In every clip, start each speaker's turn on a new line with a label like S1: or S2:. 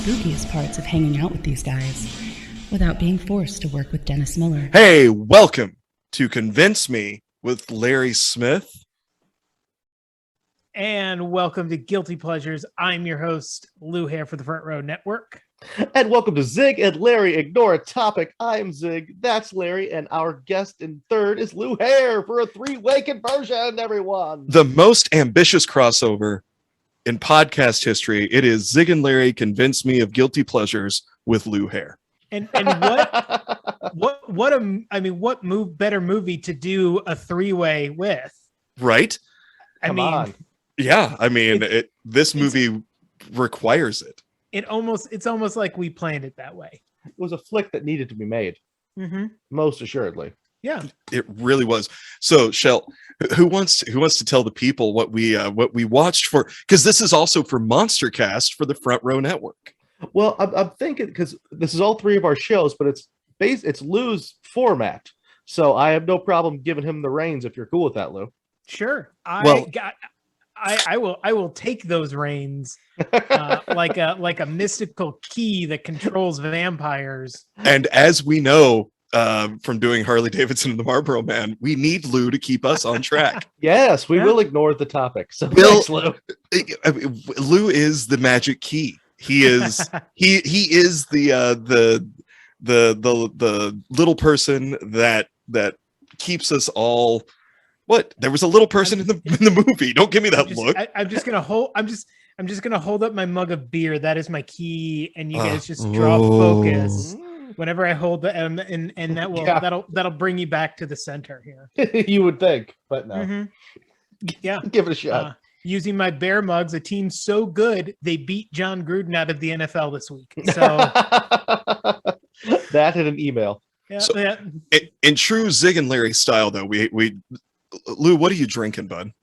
S1: spookiest parts of hanging out with these guys without being forced to work with Dennis Miller.
S2: Hey, welcome to Convince Me with Larry Smith.
S3: And welcome to Guilty Pleasures. I'm your host, Lou Hare for the Front Row Network.
S4: And welcome to Zig and Larry Ignore a Topic. I'm Zig, that's Larry, and our guest in third is Lou Hare for a three-way conversion, everyone.
S2: The most ambitious crossover in podcast history. It is Zig and Larry Convince Me of Guilty Pleasures with Lou Hare.
S3: And what better movie to do a three-way with?
S2: Right?
S4: Come on.
S2: Yeah, this movie requires it.
S3: It's almost like we planned it that way.
S4: It was a flick that needed to be made.
S3: Mm-hmm.
S4: Most assuredly.
S3: Yeah,
S2: it really was. So, Shell, who wants to tell the people what we watched for? Because this is also for Monster Cast for the Front Row Network.
S4: Well, I'm thinking because this is all three of our shows, but it's Lou's format, so I have no problem giving him the reins if you're cool with that, Lou.
S3: Sure. I will take those reins like a mystical key that controls vampires.
S2: And as we know from doing Harley Davidson and the Marlboro Man, we need Lou to keep us on track.
S4: Yes, we will ignore the topic. So
S2: thanks,
S4: Lou.
S2: Lou is the magic key. He is he is the little person that keeps us all. What? There was a little person in the movie. Don't give me that look.
S3: I'm just gonna hold up my mug of beer. That is my key, and you guys just draw focus whenever I hold the M, and that'll bring you back to the center here.
S4: You would think, but no.
S3: Mm-hmm. Yeah,
S4: give it a shot.
S3: Using my bear mugs, a team so good they beat John Gruden out of the NFL this week. So
S4: that in an email.
S3: Yeah,
S2: so, in true Zig and Larry style, though, we Lou, what are you drinking, bud?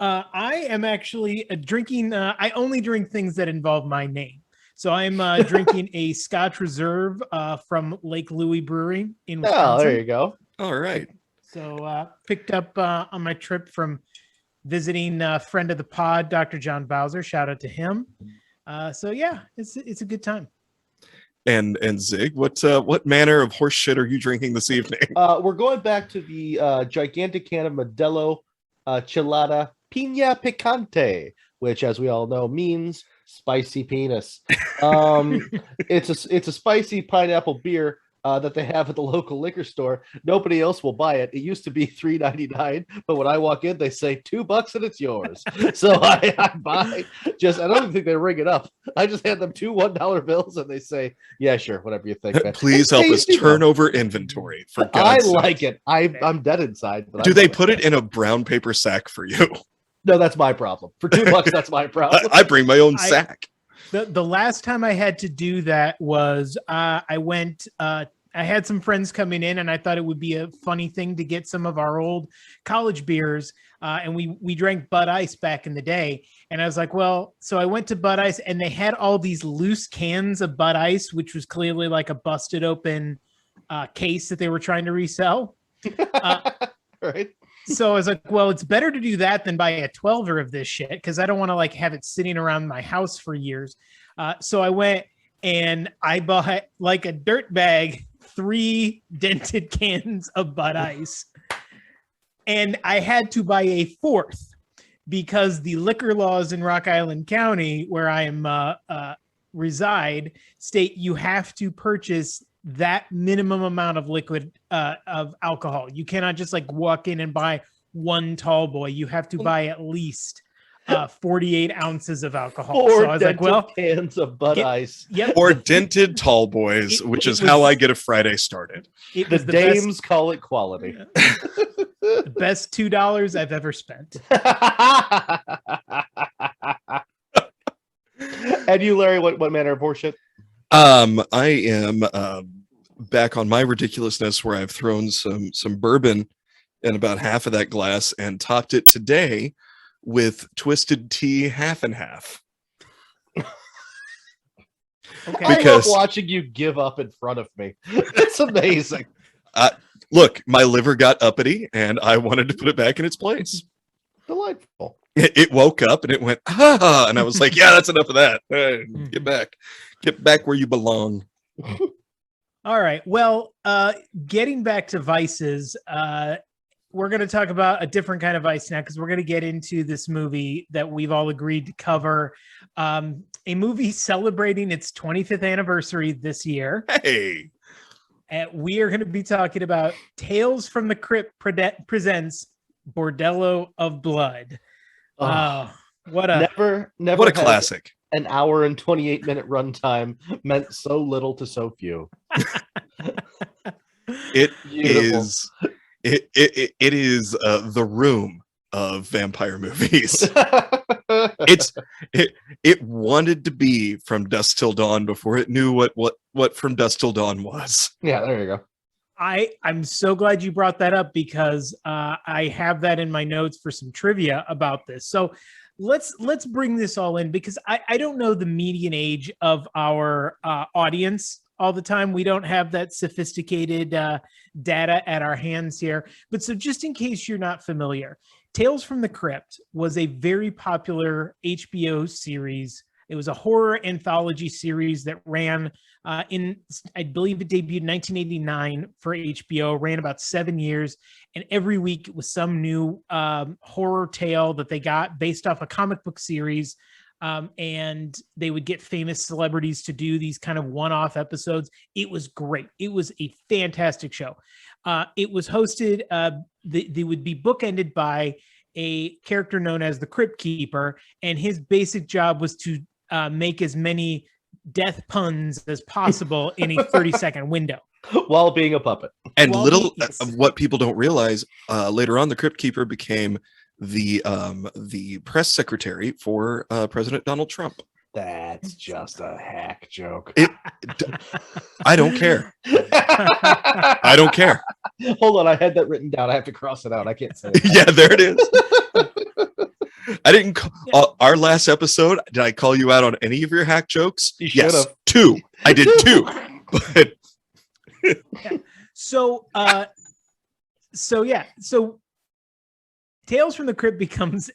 S3: I am actually drinking. I only drink things that involve my name. So I'm drinking a Scotch Reserve from Lake Louis Brewery in Wisconsin.
S4: Oh, there you go.
S2: All right.
S3: So picked up on my trip from visiting a friend of the pod, Dr. John Bowser. Shout out to him. So yeah, it's a good time.
S2: And Zig, what manner of horse shit are you drinking this evening?
S4: We're going back to the gigantic can of Modelo Chilada Piña Picante, which, as we all know, means spicy penis. It's a spicy pineapple beer that they have at the local liquor store. Nobody else will buy it. It used to be $3.99, but when I walk in, they say $2 and it's yours. So I buy. I don't even think they ring it up. I just hand them two $1 bills and they say, "Yeah, sure, whatever you think." Man.
S2: Please help us turn over inventory. For God's sake.
S4: Like it. I'm dead inside. But
S2: do they put it in a brown paper sack for you?
S4: No, that's my problem. For $2, that's my problem.
S2: I bring my own sack.
S3: The last time I had to do that was I went. I had some friends coming in, and I thought it would be a funny thing to get some of our old college beers. And we drank Bud Ice back in the day. And I was like, well, so I went to Bud Ice, and they had all these loose cans of Bud Ice, which was clearly like a busted open case that they were trying to resell.
S4: Right.
S3: So I was like, well, it's better to do that than buy a 12er of this shit, because I don't want to have it sitting around my house for years. So I went and I bought, like a dirt bag, 3 dented cans of Bud Ice. And I had to buy a 4th because the liquor laws in Rock Island County, where I am reside, state you have to purchase that minimum amount of liquid of alcohol. You cannot just walk in and buy one tall boy. You have to buy at least 48 ounces of alcohol.
S4: So
S3: I was like, well,
S4: cans of Bud Ice.
S3: Yep.
S2: Or dented tall boys, which is how I get a Friday started.
S4: The dames call it quality.
S3: The best $2 I've ever spent.
S4: And you, Larry, what manner of horseshit?
S2: I am back on my ridiculousness, where I've thrown some bourbon in about half of that glass and topped it today with twisted tea half and half.
S4: Okay. I love watching you give up in front of me. It's amazing.
S2: Look, my liver got uppity and I wanted to put it back in its place.
S4: Delightful.
S2: it woke up and it went, ah, and I was like, yeah, that's enough of that. Get back where you belong.
S3: All right. Well, getting back to vices, we're going to talk about a different kind of vice now because we're going to get into this movie that we've all agreed to cover. A movie celebrating its 25th anniversary this year.
S2: Hey.
S3: And we are going to be talking about Tales from the Crypt presents Bordello of Blood.
S4: Oh,
S3: what a
S2: what a classic.
S4: An hour and 28-minute runtime meant so little to so few.
S2: It is the Room of vampire movies. It wanted to be From Dusk Till Dawn before it knew what From Dusk Till Dawn was.
S4: Yeah, there you go.
S3: I'm so glad you brought that up because I have that in my notes for some trivia about this. So let's bring this all in because I don't know the median age of our audience all the time. We don't have that sophisticated data at our hands here. But so just in case you're not familiar, Tales from the Crypt was a very popular HBO series. It was a horror anthology series that ran I believe it debuted in 1989 for HBO, ran about 7 years. And every week it was some new horror tale that they got based off a comic book series. And they would get famous celebrities to do these kind of one-off episodes. It was great. It was a fantastic show. It was hosted, they would be bookended by a character known as the Crypt Keeper, and his basic job was to make as many death puns as possible in a 30-second window.
S4: While being a puppet.
S2: And of what people don't realize, later on, the Crypt Keeper became the press secretary for President Donald Trump.
S4: That's just a hack joke.
S2: I don't care. I don't care.
S4: Hold on, I had that written down. I have to cross it out. I can't say it.
S2: Yeah, there it is. I didn't our last episode, did I call you out on any of your hack jokes?
S4: You should have.
S2: 2. I did 2. But
S3: yeah. So Tales from the Crypt becomes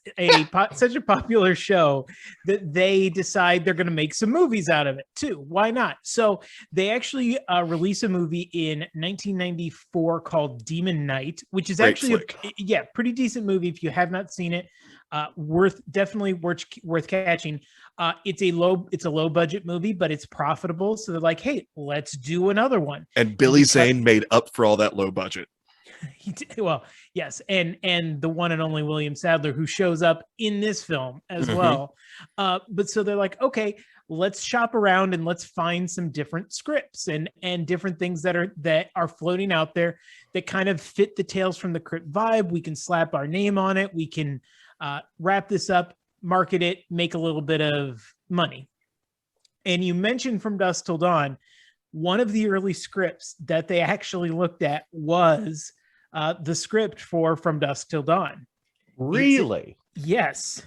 S3: such a popular show that they decide they're going to make some movies out of it too. Why not? So they actually release a movie in 1994 called Demon Knight, which is
S2: Great
S3: actually
S2: flick.
S3: pretty decent movie if you have not seen it. Definitely worth catching. It's a low budget movie, but it's profitable. So they're like, hey, let's do another one.
S2: And Billy Zane made up for all that low budget.
S3: He did, well, yes, and the one and only William Sadler, who shows up in this film as well. But so they're like, okay, let's shop around and let's find some different scripts and different things that are floating out there that kind of fit the Tales from the Crypt vibe. We can slap our name on it. We can wrap this up, market it, make a little bit of money. And you mentioned From Dusk Till Dawn. One of the early scripts that they actually looked at was the script for From Dusk Till Dawn.
S4: Really?
S3: Yes.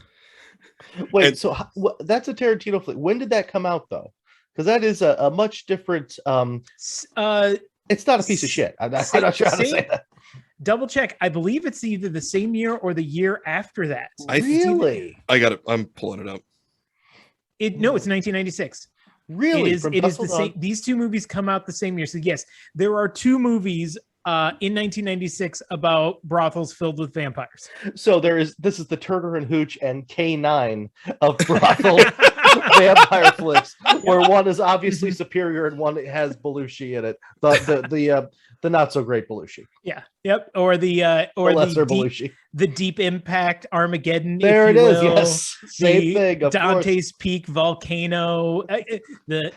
S4: Wait, so that's a Tarantino flick. When did that come out, though? Because that is a much different. It's not a piece of shit. I'm not sure how to say that.
S3: Double check. I believe it's either the same year or the year after that.
S4: Really?
S2: I got it. I'm pulling it up.
S3: No, it's 1996.
S4: Really?
S3: It is the same. These two movies come out the same year. So yes, there are two movies in 1996 about brothels filled with vampires.
S4: So this is the Turner and Hooch and K9 of brothel vampire flicks, where one is obviously superior and one has Belushi in it. The not so great Belushi.
S3: Yeah. Yep. Or the
S4: lesser Belushi.
S3: The Deep Impact Armageddon.
S4: There it is. Yes. Same thing. Of
S3: Dante's
S4: course.
S3: Peak Volcano. The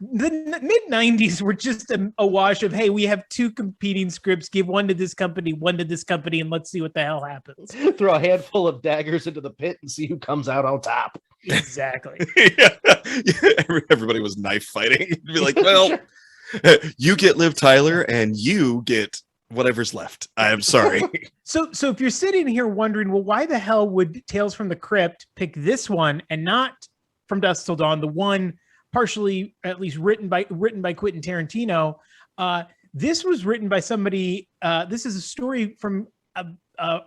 S3: mid 90s were just a wash of, hey, we have two competing scripts. Give one to this company, and let's see what the hell happens.
S4: Throw a handful of daggers into the pit and see who comes out on top.
S3: Exactly.
S2: Everybody was knife fighting. Be like, well, you get Liv Tyler and you get whatever's left. I am sorry.
S3: So if you're sitting here wondering, well, why the hell would Tales from the Crypt pick this one and not From Dusk Till Dawn, the one partially at least written by Quentin Tarantino? This was written by somebody. This is a story from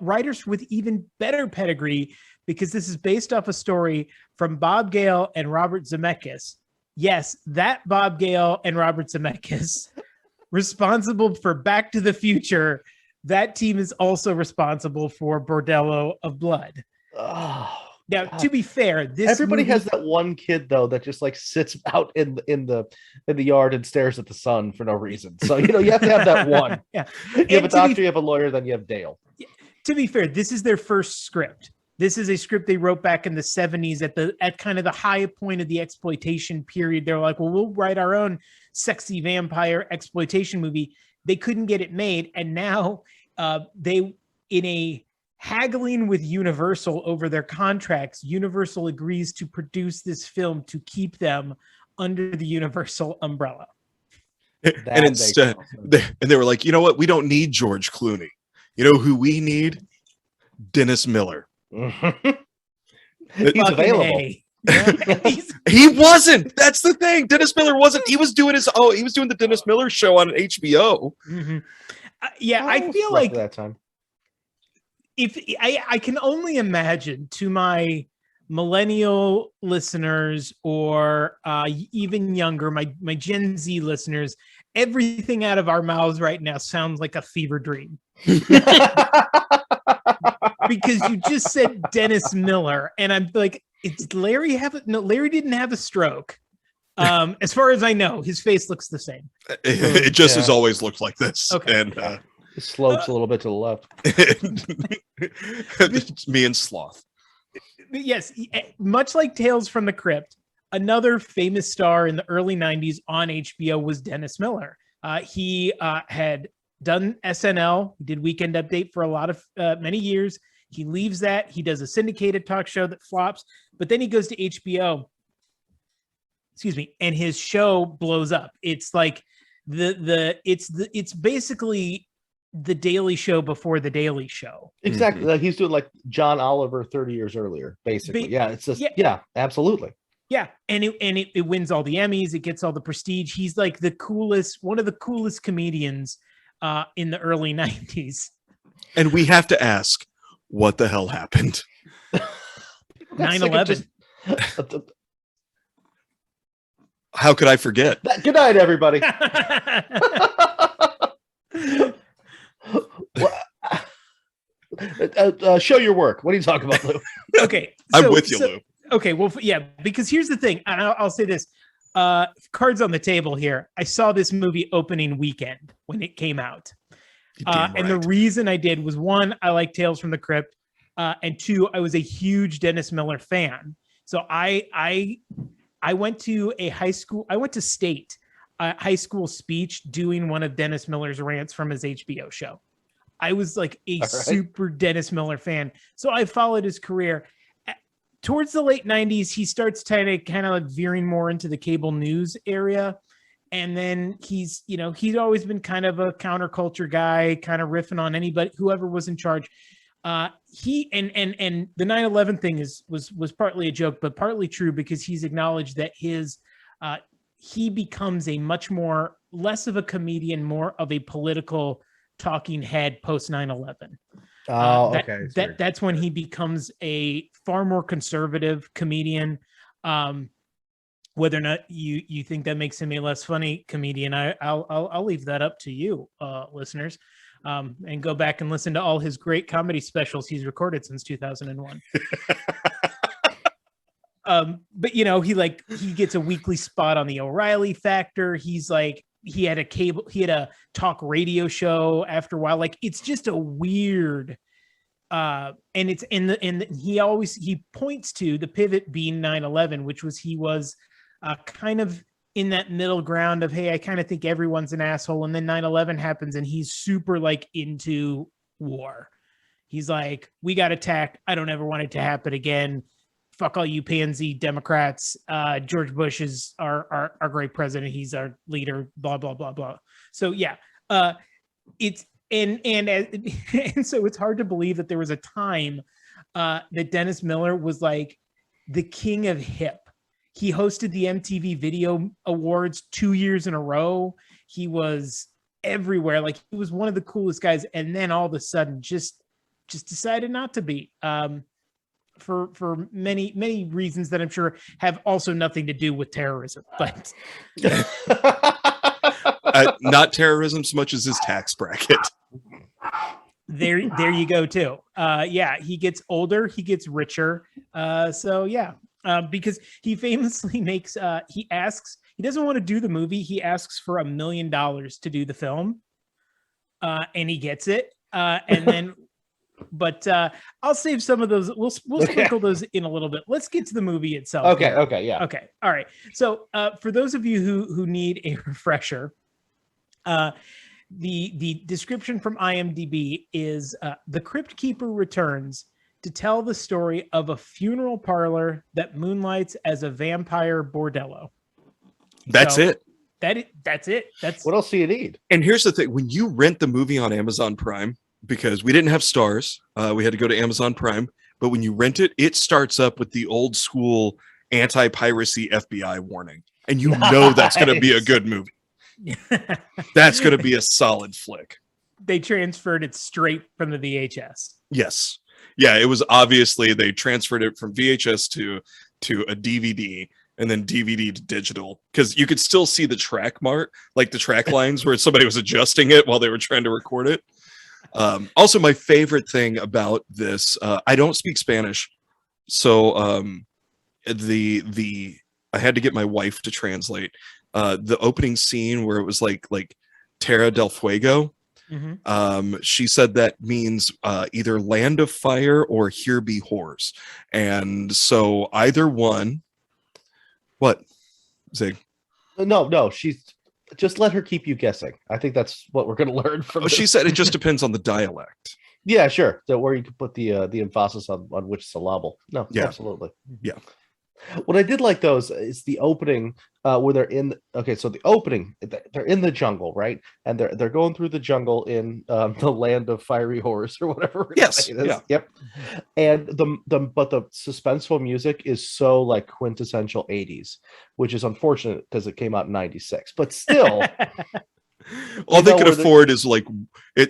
S3: writers with even better pedigree, because this is based off a story from Bob Gale and Robert Zemeckis. Yes, that Bob Gale and Robert Zemeckis, responsible for Back to the Future. That team is also responsible for Bordello of Blood.
S4: Oh,
S3: now,
S4: God.
S3: To be fair, this
S4: everybody
S3: movie,
S4: has that one kid though that just like sits out in the yard and stares at the sun for no reason. So you have to have that one.
S3: Yeah.
S4: You have a doctor, you have a lawyer, then you have Dale.
S3: To be fair, this is their first script. This is a script they wrote back in the 70s at kind of the high point of the exploitation period. They're like, well, we'll write our own sexy vampire exploitation movie. They couldn't get it made. And now they, in a haggling with Universal over their contracts, Universal agrees to produce this film to keep them under the Universal umbrella.
S2: And instead, they were like, you know what? We don't need George Clooney. You know who we need? Dennis Miller.
S4: He's available.
S3: Yeah,
S2: He wasn't. That's the thing. Dennis Miller wasn't. He was doing the Dennis Miller show on HBO.
S3: Mm-hmm. I feel like
S4: that time.
S3: If I can only imagine, to my millennial listeners or even younger, my Gen Z listeners, everything out of our mouths right now sounds like a fever dream. Because you just said Dennis Miller, and I'm like, it's Larry Larry didn't have a stroke. As far as I know, his face looks the same.
S2: It just has always looked like this.
S3: Okay.
S2: And
S4: it slopes a little bit to the left.
S2: It's me and Sloth.
S3: Yes, much like Tales from the Crypt, another famous star in the early 90s on HBO was Dennis Miller. He had done SNL, did Weekend Update for a lot of many years. He leaves that. He does a syndicated talk show that flops, but then he goes to HBO. Excuse me, and his show blows up. It's like it's basically the Daily Show before the Daily Show.
S4: Exactly. Like he's doing like John Oliver 30 years earlier, basically. It's just absolutely.
S3: Yeah, and it wins all the Emmys. It gets all the prestige. He's like one of the coolest comedians in the early 90s.
S2: And we have to ask, what the hell happened?
S3: 9/11.
S2: How could I forget?
S4: Good night, everybody. Show your work. What are you talking about, Lou?
S3: Okay,
S2: I'm with you, Lou.
S3: Okay, well, yeah, because here's the thing, and I'll say this. Cards on the table here. I saw this movie opening weekend when it came out. And the reason I did was, one, I like Tales from the Crypt, and two, I was a huge Dennis Miller fan. So I went to State high school speech doing one of Dennis Miller's rants from his HBO show. I was like a super Dennis Miller fan. So I followed his career. Towards the late 90s, he starts kind of like veering more into the cable news area. And then he's always been kind of a counterculture guy, kind of riffing on anybody, whoever was in charge. He and the 9/11 thing was partly a joke, but partly true, because he's acknowledged that he becomes a much more less of a comedian, more of a political talking head post 9/11. That's when he becomes a far more conservative comedian. Whether or not you think that makes him a less funny comedian, I'll leave that up to you, listeners, and go back and listen to all his great comedy specials he's recorded since 2001. But he gets a weekly spot on the O'Reilly Factor. He had a talk radio show after a while. Like, it's just a weird, and it's he points to the pivot being 9/11, which was he was kind of in that middle ground of, hey, I kind of think everyone's an asshole. And then 9/11 happens and he's super like into war. He's like, we got attacked. I don't ever want it to happen again. Fuck all you pansy Democrats. George Bush is our great president. He's our leader, blah, blah, blah, blah. So yeah, it's, and so it's hard to believe that there was a time that Dennis Miller was like the king of hip. He hosted the MTV Video Awards 2 years in a row. He was everywhere. Like, he was one of the coolest guys. And then all of a sudden, just just decided not to be. For many reasons that I'm sure have also nothing to do with terrorism, but
S2: not terrorism so much as his tax bracket.
S3: there you go too. Yeah, he gets older, he gets richer. So yeah, because he famously makes he doesn't want to do the movie. He asks for $1 million to do the film, and he gets it. And then, but I'll save some of those. We'll sprinkle those in a little bit. Let's get to the movie itself.
S4: Okay.
S3: Here.
S4: Okay. Yeah.
S3: Okay. All right. So for those of you who need a refresher, the description from IMDb is the Crypt Keeper returns to tell the story of a funeral parlor that moonlights as a vampire bordello.
S2: That's it.
S3: That's it. That's
S4: what else do you need?
S2: And here's the thing: when you rent the movie on Amazon Prime, because we didn't have stars, we had to go to Amazon Prime. But when you rent it, it starts up with the old school anti-piracy FBI warning, and you know that's going to be a good movie. That's going to be a solid flick.
S3: They transferred it straight from the VHS.
S2: Yes. Yeah, it was obviously they transferred it from VHS to a DVD and then DVD to digital, because you could still see the track mark, like the track lines where somebody was adjusting it while they were trying to record it. Also, my favorite thing about this, I don't speak Spanish, so I had to get my wife to translate the opening scene where it was like Terra del Fuego. Mm-hmm. She said that means either land of fire or here be whores, and so either one. What, Zig?
S4: No, she's just let her keep you guessing. I think that's what we're going to learn from.
S2: She said it just depends on the dialect.
S4: Yeah, sure. So where you can put the emphasis on which syllable. No, yeah, absolutely.
S2: Yeah.
S4: What I did like those is the opening where they're in. Okay, so the opening, they're in the jungle, right? And they're going through the jungle in the land of fiery horrors or whatever.
S2: Yes. Yeah.
S4: Yep. And but the suspenseful music is so like quintessential 80s, which is unfortunate because it came out in 96. But still.
S2: All they could afford is like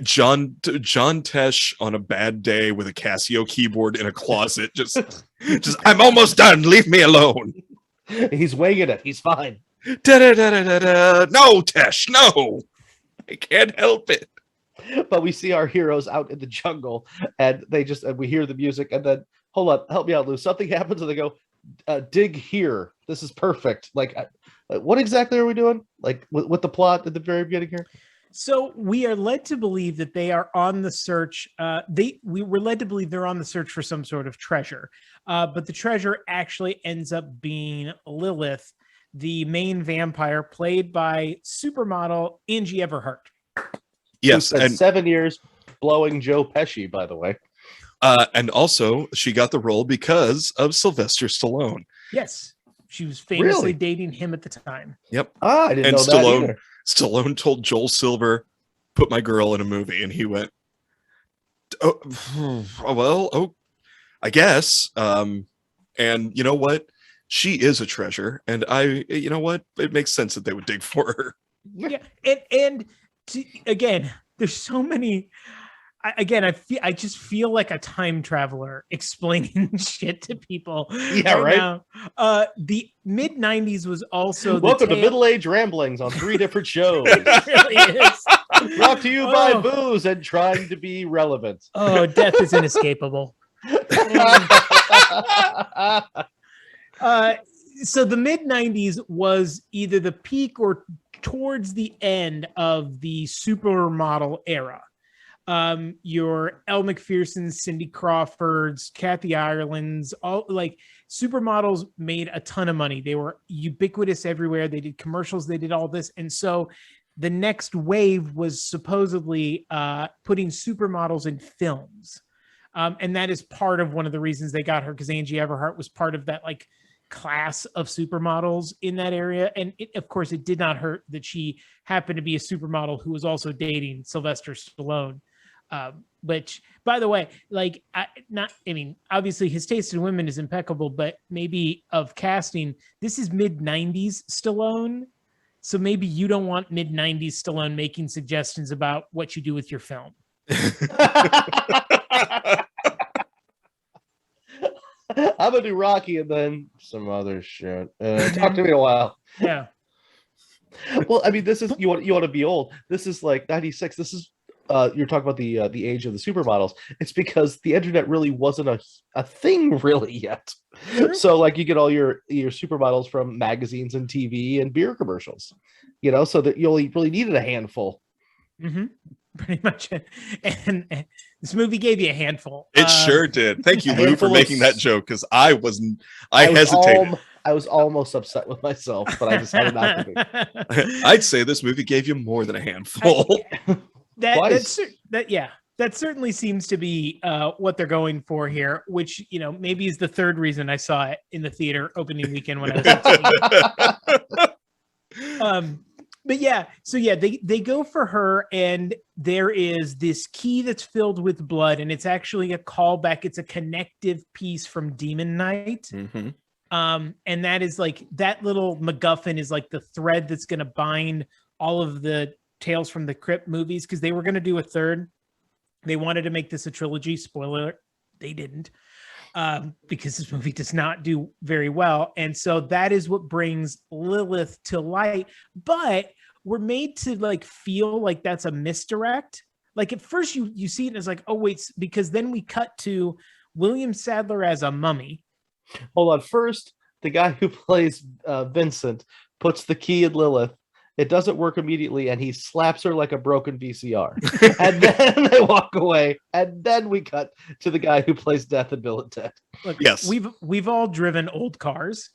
S2: John Tesh on a bad day with a Casio keyboard in a closet. Just I'm almost done. Leave me alone.
S4: He's winging it. He's fine.
S2: Da-da-da-da-da-da. No, Tesh, no. I can't help it.
S4: But we see our heroes out in the jungle, and we hear the music, and then hold on, help me out, Lou. Something happens, and they go, dig here. This is perfect. Like, what exactly are we doing? Like with the plot at the very beginning here?
S3: So we are led to believe that they are on the search. We were led to believe they're on the search for some sort of treasure. But the treasure actually ends up being Lilith, the main vampire, played by supermodel Angie Everhart.
S2: Yes,
S4: and 7 years blowing Joe Pesci, by the way.
S2: And also, she got the role because of Sylvester Stallone.
S3: Yes, she was famously dating him at the time.
S2: Yep.
S4: I didn't know that either.
S2: Stallone told Joel Silver, "Put my girl in a movie," and he went, "Oh, well, oh, I guess." And you know what? She is a treasure, and you know what? It makes sense that they would dig for her.
S3: Yeah, again, there's so many. I just feel like a time traveler explaining shit to people.
S4: Yeah, right.
S3: Now. The mid '90s was also
S4: welcome to Middle Age Ramblings on 3 different shows.
S3: It really is.
S4: Brought to you by booze and trying to be relevant.
S3: Oh, death is inescapable. So the mid '90s was either the peak or towards the end of the supermodel era. Your Elle Macphersons, Cindy Crawfords, Kathy Ireland's, all like supermodels made a ton of money. They were ubiquitous everywhere. They did commercials. They did all this. And so the next wave was supposedly putting supermodels in films. And that is part of one of the reasons they got her, because Angie Everhart was part of that like class of supermodels in that area. And of course, it did not hurt that she happened to be a supermodel who was also dating Sylvester Stallone. Which, by the way, like, obviously his taste in women is impeccable, but maybe of casting, this is mid '90s Stallone. So maybe you don't want mid '90s Stallone making suggestions about what you do with your film.
S4: I'm gonna do Rocky and then some other shit. Talk to me in a while.
S3: Yeah.
S4: Well, I mean, this is you want to be old. This is like 96. This is you're talking about the age of the supermodels. It's because the internet really wasn't a thing really yet.
S3: Sure.
S4: So like you get all your supermodels from magazines and TV and beer commercials, so that you only really needed a handful.
S3: Mm-hmm. Pretty much. And this movie gave you a handful.
S2: It sure did. Thank you, Lou, for making that joke, because I hesitated.
S4: I was almost upset with myself, but I decided not to be.
S2: I'd say this movie gave you more than a handful.
S3: That certainly seems to be what they're going for here, which, maybe is the third reason I saw it in the theater opening weekend when I was but yeah, so yeah, they go for her, and there is this key that's filled with blood, and it's actually a callback. It's a connective piece from Demon Knight.
S2: Mm-hmm.
S3: And that is like, that little MacGuffin is like the thread that's going to bind all of the Tales from the Crypt movies, because they were going to do a third. They wanted to make this a trilogy. Spoiler, they didn't, because this movie does not do very well. And so that is what brings Lilith to light. But we're made to like feel like that's a misdirect. Like at first you see it as like, oh wait, because then we cut to William Sadler as a mummy.
S4: Hold on. First, the guy who plays Vincent puts the key in Lilith. It doesn't work immediately, and he slaps her like a broken VCR. And then they walk away, and then we cut to the guy who plays Death in Bill and Ted.
S3: Look,
S2: yes,
S3: we've all driven old cars.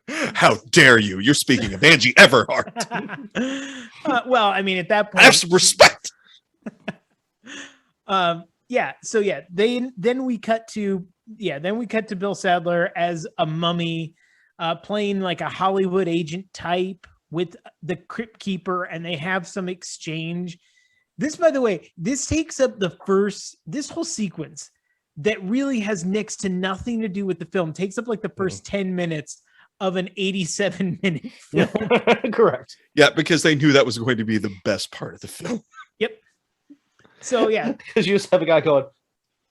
S2: How dare you? You're speaking of Angie Everhart.
S3: Well, I mean, at that point,
S2: have some respect.
S3: Yeah. So yeah, then we cut to Bill Sadler as a mummy, playing like a Hollywood agent type with the Crypt Keeper, and they have some exchange. This, by the way, this takes up this whole sequence that really has next to nothing to do with the film. Takes up like the first 10 minutes of an 87-minute film.
S4: Correct.
S2: Yeah, because they knew that was going to be the best part of the film.
S3: Yep. So yeah,
S4: because you just have a guy going,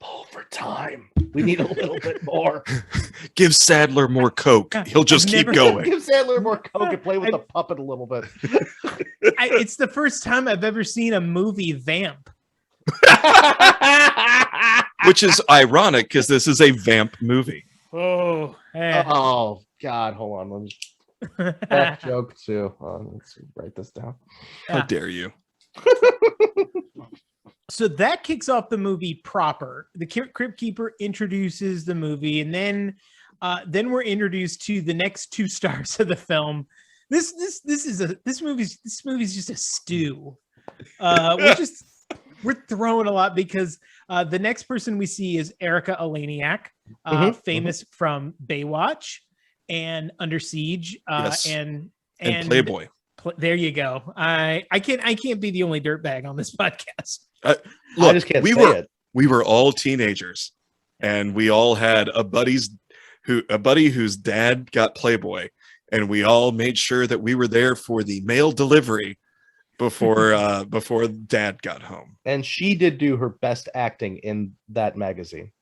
S4: overtime. We need a little bit more.
S2: Give Sadler more coke. He'll just keep going.
S4: Give Sadler more coke and play with the puppet a little bit.
S3: It's the first time I've ever seen a movie vamp.
S2: Which is ironic because this is a vamp movie.
S3: Oh,
S4: oh God! Hold on, let me that joke too. Let's write this down.
S2: How dare you?
S3: So that kicks off the movie proper. The Crypt Keeper introduces the movie, and then we're introduced to the next two stars of the film. This movie's just a stew. We're throwing a lot because the next person we see is Erica Eleniak, famous from Baywatch and Under Siege,
S2: yes.
S3: and
S2: Playboy.
S3: There you go. I can't be the only dirtbag on this podcast.
S2: Look,
S4: I just can't say it.
S2: We were all teenagers, and we all had a buddy whose dad got Playboy, and we all made sure that we were there for the mail delivery before Dad got home.
S4: And she did do her best acting in that magazine.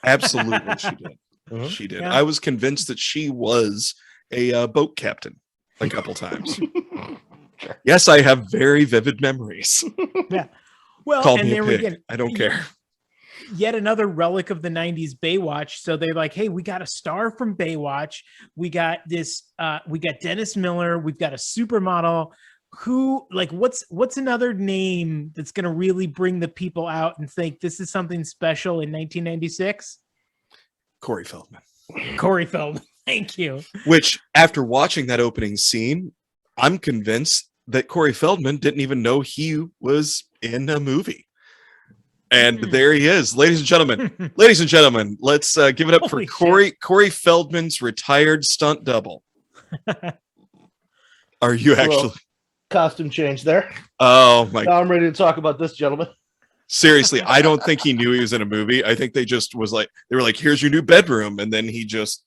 S2: Absolutely, she did. Mm-hmm. She did. Yeah. I was convinced that she was a boat captain a couple times. Sure. Yes, I have very vivid memories.
S3: Yeah. Well,
S2: call
S3: and
S2: me a
S3: there
S2: pig. I don't care.
S3: Yet another relic of the 90s, Baywatch. So they're like, hey, we got a star from Baywatch. We got this, we got Dennis Miller. We've got a supermodel who, like, what's another name that's going to really bring the people out and think this is something special in 1996?
S2: Corey Feldman.
S3: Corey Feldman. Thank you.
S2: Which, after watching that opening scene, I'm convinced that Corey Feldman didn't even know he was in a movie. And there he is, ladies and gentlemen. Ladies and gentlemen, let's give it up for Corey Feldman's retired stunt double. Are you actually
S4: costume change there?
S2: Oh my!
S4: Now I'm ready to talk about this, gentleman.
S2: Seriously, I don't think he knew he was in a movie. I think they just was like, they were like, "Here's your new bedroom," and then he just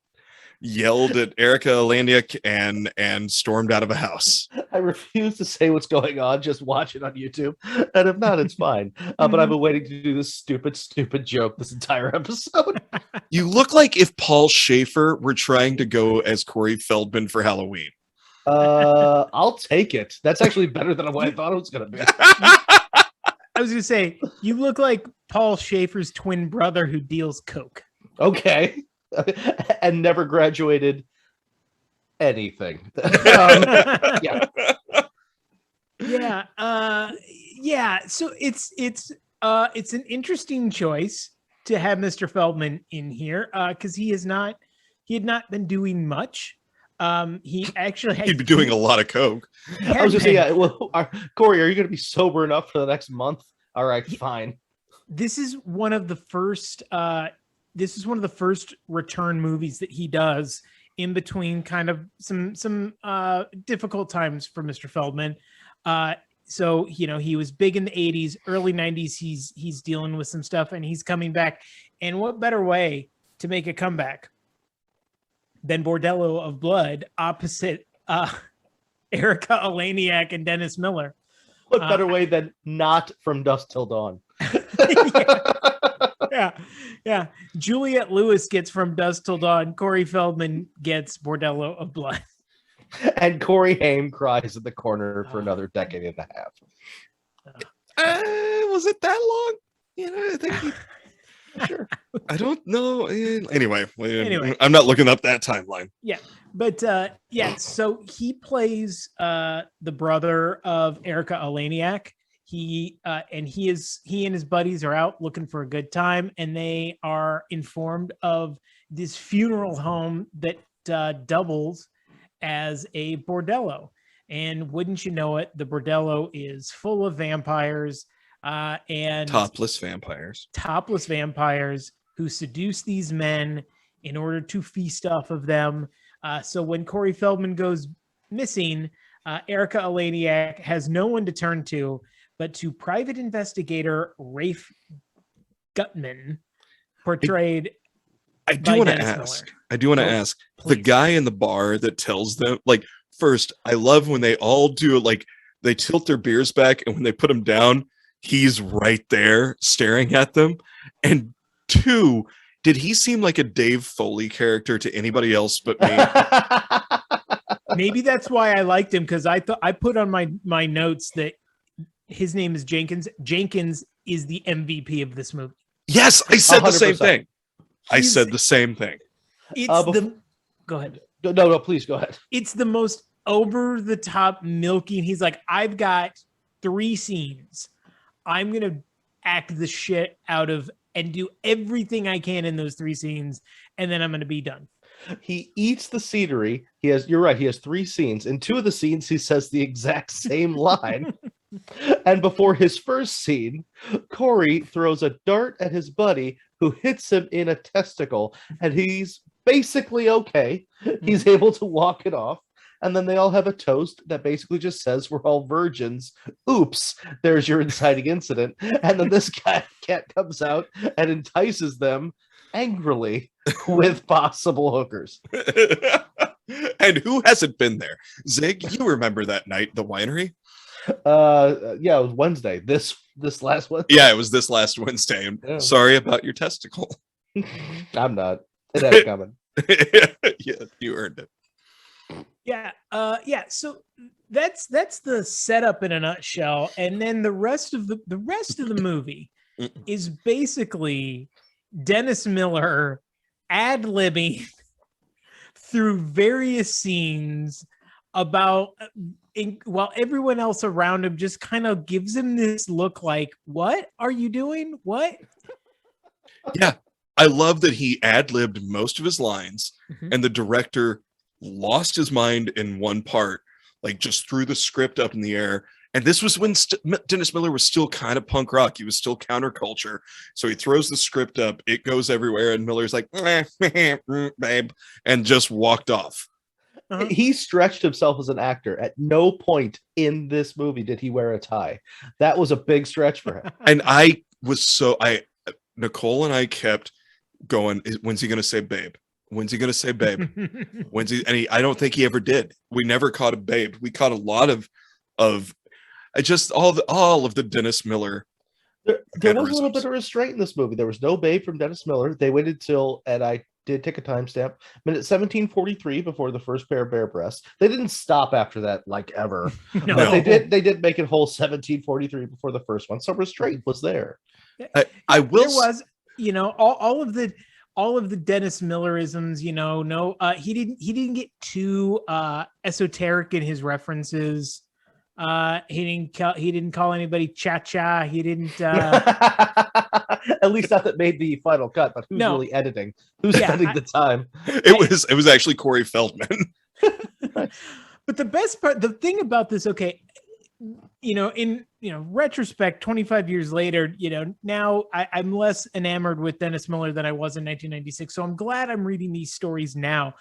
S2: yelled at Erica Eleniak and stormed out of a house.
S4: I refuse to say what's going on. Just watch it on YouTube, and if not, it's fine. But I've been waiting to do this stupid joke this entire episode.
S2: You look like if Paul Schaefer were trying to go as Corey Feldman for Halloween.
S4: I'll take it. That's actually better than what I thought it was going to be.
S3: I was going to say, you look like Paul Schaefer's twin brother who deals coke.
S4: Okay. And never graduated anything. Yeah.
S3: Yeah. So it's an interesting choice to have Mr. Feldman in here because he had not been doing much. He'd
S2: be doing a lot of coke.
S4: I was just saying, yeah, well, Corey, are you going to be sober enough for the next month? All right, fine.
S3: This is one of the first return movies that he does in between kind of some difficult times for Mr. Feldman. So he was big in the 80s, early 90s. He's dealing with some stuff, and he's coming back. And what better way to make a comeback than Bordello of Blood opposite Erica Eleniak and Dennis Miller?
S4: What better way than not From Dusk Till Dawn?
S3: Yeah. Juliette Lewis gets From Dusk Till Dawn. Corey Feldman gets Bordello of Blood.
S4: And Corey Haim cries in the corner for another decade and a half.
S2: Was it that long? I think sure. I don't know. Anyway, I'm not looking up that timeline.
S3: Yeah, but so he plays the brother of Erica Eleniak. He and his buddies are out looking for a good time, and they are informed of this funeral home that doubles as a bordello. And wouldn't you know it, the bordello is full of vampires and
S2: topless
S3: vampires who seduce these men in order to feast off of them. So when Corey Feldman goes missing, Erica Eleniak has no one to turn to but to private investigator Rafe Gutman, portrayed
S2: I do want to ask
S3: please.
S2: The guy in the bar that tells them, like, first, I love when they all do it, like they tilt their beers back, and when they put them down, he's right there staring at them. And two, did he seem like a Dave Foley character to anybody else but me?
S3: Maybe that's why I liked him, because I put on my notes that his name is Jenkins. Jenkins is the MVP of this movie.
S2: Yes, I said
S4: 100%.
S2: the same thing. I said the same thing.
S3: Go ahead.
S4: No, please go ahead.
S3: It's the most over the top milking. He's like, I've got 3 scenes. I'm going to act the shit out of and do everything I can in those 3 scenes. And then I'm going to be done.
S4: He eats the scenery. You're right. He has 3 scenes. In 2 of the scenes, he says the exact same line. And before his first scene, Corey throws a dart at his buddy who hits him in a testicle. And he's basically okay. He's able to walk it off. And then they all have a toast that basically just says, we're all virgins. Oops, there's your inciting incident. And then this cat comes out and entices them angrily with possible hookers.
S2: And who hasn't been there? Zig, you remember that night, the winery?
S4: Yeah, it was Wednesday. This last Wednesday.
S2: Yeah, it was this last Wednesday.
S4: Yeah.
S2: Sorry about your testicle.
S4: I'm not. It ain't coming.
S2: Yeah, you earned it.
S3: Yeah. So that's the setup in a nutshell, and then the rest of the movie is basically Dennis Miller ad-libbing through various scenes about while everyone else around him just kind of gives him this look like, what are you doing? What?
S2: Yeah. I love that he ad-libbed most of his lines, and the director lost his mind in one part, like just threw the script up in the air. And this was when Dennis Miller was still kind of punk rock. He was still counterculture. So he throws the script up, it goes everywhere, and Miller's like, babe, and just walked off.
S4: He stretched himself as an actor. At no point in this movie did he wear a tie. That was a big stretch for him.
S2: And Nicole and I kept going, when's he going to say babe? When's he gonna say babe? When's he? And I don't think he ever did. We never caught a babe. We caught a lot of just all of the Dennis Miller.
S4: There was a little bit of restraint in this movie. There was no babe from Dennis Miller. They waited till, and I did take a timestamp, minute 1743 before the first pair of bare breasts. They didn't stop after that, like ever.
S2: No.
S4: But they did make it whole 1743 before the first one. So restraint was there.
S2: I will.
S3: There was, all of the Dennis Millerisms. No, he didn't get too esoteric in his references. He didn't call anybody cha-cha. He didn't
S4: at least not that made the final cut, but who's really editing? Who's spending the time?
S2: It was actually Corey Feldman.
S3: But the best part, the thing about this, in retrospect, 25 years later, now I'm less enamored with Dennis Miller than I was in 1996. So I'm glad I'm reading these stories now.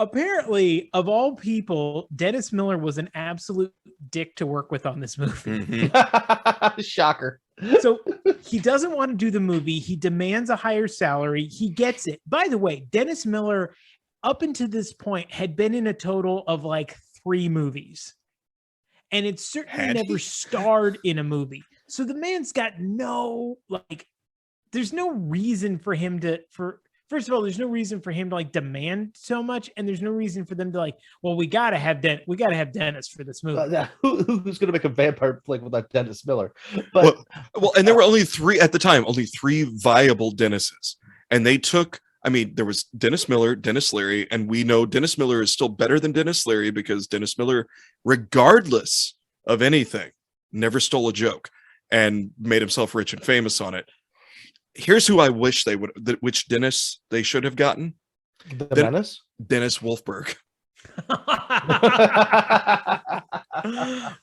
S3: Apparently, of all people, Dennis Miller was an absolute dick to work with on this movie.
S4: Mm-hmm. Shocker.
S3: So he doesn't want to do the movie. He demands a higher salary. He gets it. By the way, Dennis Miller, up until this point, had been in a total of like 3 movies. And it certainly never starred in a movie. So the man's got there's no reason for him to, first of all, there's no reason for him to demand so much, and there's no reason for them to we gotta have Dennis for this movie.
S4: Who's gonna make a vampire flick without Dennis Miller? But
S2: well, and there were only 3 at the time, only 3 viable Dennises, and they took. I mean, there was Dennis Miller, Dennis Larry, and we know Dennis Miller is still better than Dennis Larry because Dennis Miller, regardless of anything, never stole a joke and made himself rich and famous on it. Here's who I wish they would, which Dennis they should have gotten.
S4: Dennis
S2: Wolfberg.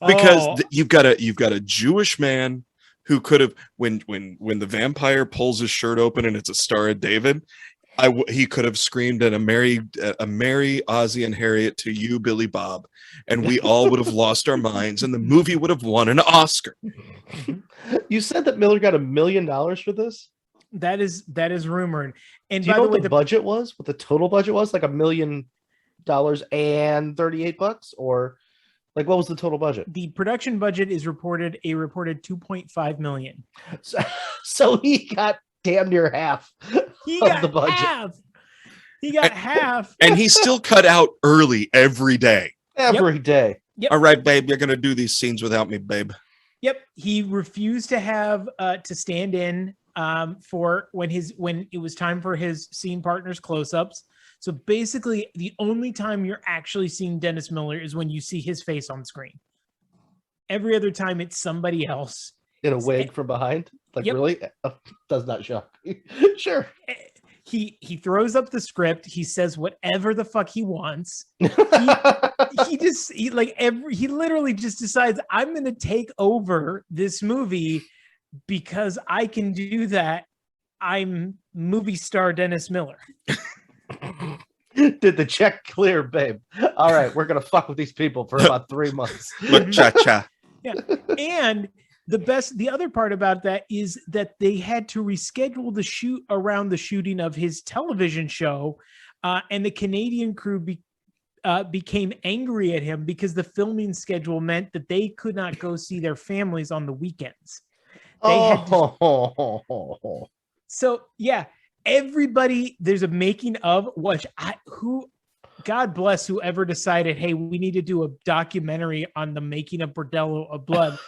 S2: Because you've got a Jewish man who could have, when the vampire pulls his shirt open and it's a Star of David, he could have screamed at a Mary Ozzie and Harriet to you, Billy Bob, and we all would have lost our minds, and the movie would have won an Oscar.
S4: You said that Miller got $1 million for this?
S3: That is rumored. And
S4: do you know what the budget was? What the total budget was? Like $1 million and $38, or what was the total budget?
S3: The production budget is reported 2.5 million.
S4: So he got damn near half of the budget.
S3: He got half.
S2: And he still cut out early every day.
S4: Every day.
S3: Yep.
S2: All right, babe, you're gonna do these scenes without me, babe.
S3: Yep. He refused to have to stand in for when it was time for his scene partners close-ups. So basically, the only time you're actually seeing Dennis Miller is when you see his face on screen. Every other time, it's somebody else
S4: in a wig from behind. Really? Does not shock. Sure.
S3: He throws up the script. He says whatever the fuck he wants. He literally just decides, I'm going to take over this movie because I can do that. I'm movie star Dennis Miller.
S4: Did the check clear, babe? All right, we're gonna fuck with these people for about 3 months.
S2: Look, cha-cha.
S3: Yeah. And the other part about that is that they had to reschedule the shoot around the shooting of his television show, and the Canadian crew became angry at him because the filming schedule meant that they could not go see their families on the weekends. So yeah, everybody, there's a making of God bless whoever decided, hey, we need to do a documentary on the making of Bordello of Blood.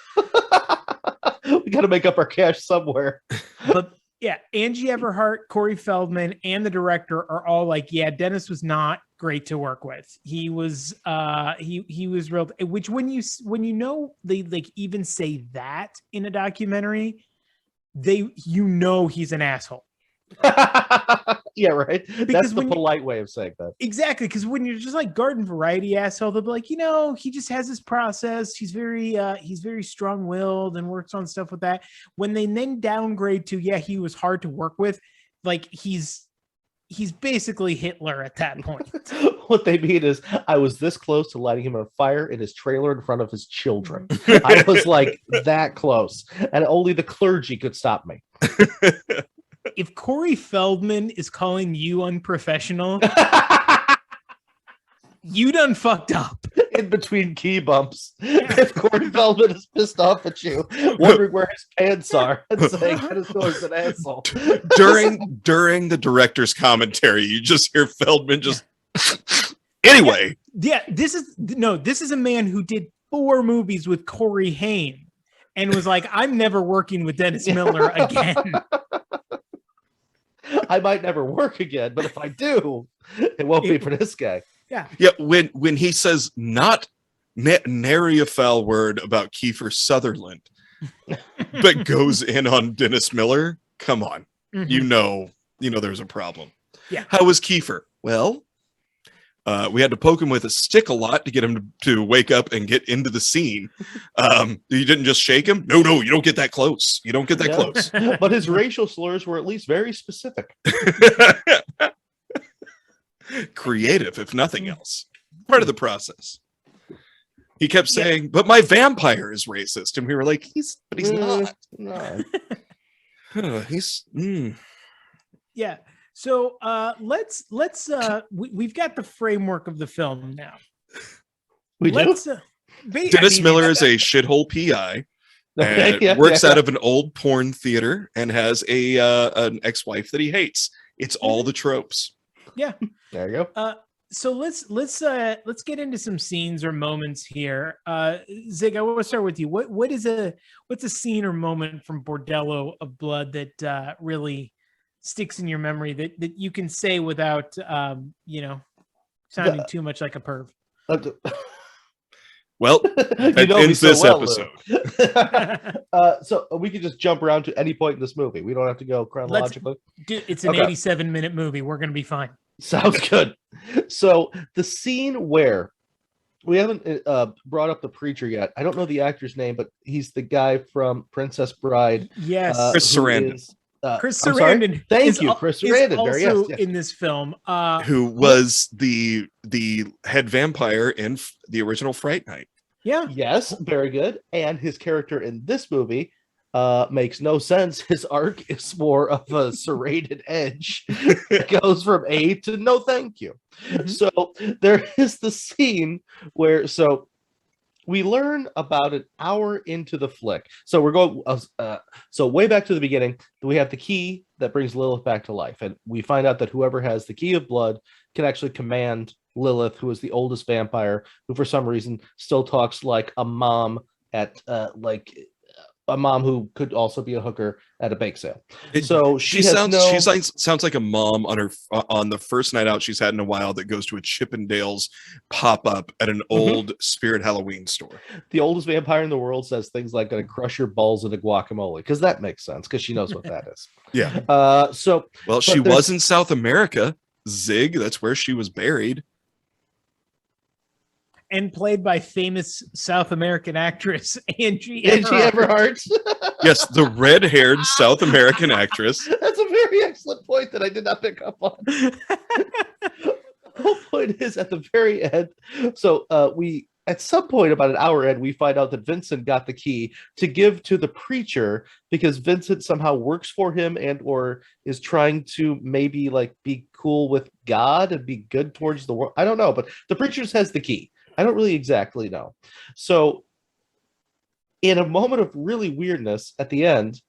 S4: We got to make up our cash somewhere.
S3: But yeah, Angie Everhart, Corey Feldman, and the director are all like, yeah, Dennis was not great to work with. He was he was real, which when you they even say that in a documentary, he's an asshole.
S4: Yeah, right.
S3: Because
S4: that's the polite way of saying that.
S3: Exactly, because when you're just like garden variety asshole, they'll be like, he just has his process. He's very strong-willed and works on stuff with that. When they then downgrade to, he was hard to work with, he's basically Hitler at that point.
S4: What they mean is, I was this close to lighting him on fire in his trailer in front of his children. I was like that close, and only the clergy could stop me.
S3: if Corey Feldman is calling you unprofessional, you done fucked up.
S4: In between key bumps, if Corey Feldman is pissed off at you, wondering where his pants are, and saying that his is an asshole.
S2: During the director's commentary, you just hear Feldman just. Anyway,
S3: yeah, this is a man who did 4 movies with Corey Haim, and was like, "I'm never working with Dennis Miller again."
S4: I might never work again, but if I do, it won't be for this guy.
S3: Yeah.
S2: When he says not nary a foul word about Kiefer Sutherland, but goes in on Dennis Miller, come on, you know there's a problem.
S3: Yeah.
S2: How was Kiefer? Well, we had to poke him with a stick a lot to get him to wake up and get into the scene. You didn't just shake him. No, you don't get that close. You don't get that close.
S4: But his racial slurs were at least very specific.
S2: Creative, if nothing else. Part of the process. He kept saying, "But my vampire is racist," and we were like, "He's not.
S4: No.
S2: He's."
S3: Yeah. So let's we've got the framework of the film now.
S4: We do.
S2: Dennis Miller is a shithole PI. And works out of an old porn theater and has an ex-wife that he hates. It's all the tropes.
S3: Yeah.
S4: There you go.
S3: So let's get into some scenes or moments here. Zig, I want to start with you. What's a scene or moment from Bordello of Blood that really sticks in your memory that you can say without sounding too much like a perv?
S2: Well, that ends this episode.
S4: So we can just jump around to any point in this movie. We don't have to go chronologically.
S3: It's an 87-minute movie. We're going to be fine.
S4: Sounds good. So the scene where we haven't brought up the preacher yet. I don't know the actor's name, but he's the guy from Princess Bride.
S3: Yes.
S2: Chris Sarandon.
S3: Chris Sarandon.
S4: Thank you, Chris Sarandon.
S3: Also in this film,
S2: who was the head vampire in the original Fright Night.
S3: Yeah.
S4: Yes, very good. And his character in this movie makes no sense. His arc is more of a serrated edge. It goes from A to no thank you. Mm-hmm. So there is the scene where we learn about an hour into the flick. So we're going way back to the beginning. We have the key that brings Lilith back to life, and we find out that whoever has the key of blood can actually command Lilith, who is the oldest vampire, who for some reason still talks like a mom at a mom who could also be a hooker at a bake sale. So she sounds
S2: like a mom on the first night out she's had in a while that goes to a Chippendales pop up at an old Spirit Halloween store.
S4: The oldest vampire in the world says things like "gonna crush your balls into guacamole," because that makes sense because she knows what that is.
S2: Yeah. She was in South America, Zig. That's where she was buried.
S3: And played by famous South American actress Angie
S4: Everhart.
S2: Yes, the red-haired South American actress.
S4: That's a very excellent point that I did not pick up on. The whole point is at the very end. So at some point about an hour in, we find out that Vincent got the key to give to the preacher because Vincent somehow works for him and or is trying to maybe be cool with God and be good towards the world. I don't know, but the preacher has the key. I don't really exactly know. So in a moment of really weirdness at the end,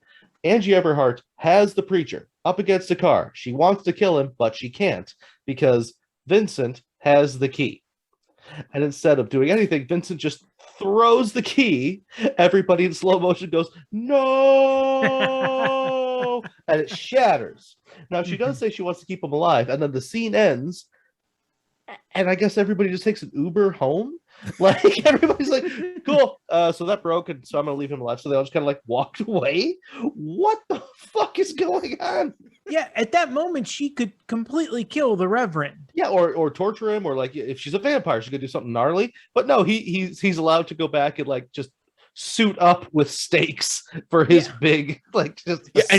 S4: Angie Everhart has the preacher up against a car. She wants to kill him, but she can't because Vincent has the key. And instead of doing anything, Vincent just throws the key. Everybody in slow motion goes, "No!" And it shatters. Now, she does say she wants to keep him alive, and then the scene ends. And I guess everybody just takes an Uber home. Everybody's like, "Cool, so that broke, and so I'm gonna leave him alive." So they all just kind of walked away. What the fuck is going on?
S3: Yeah, at that moment, she could completely kill the Reverend.
S4: Yeah, or torture him, or if she's a vampire, she could do something gnarly. But no, he's allowed to go back and just suit up with stakes for his big
S2: and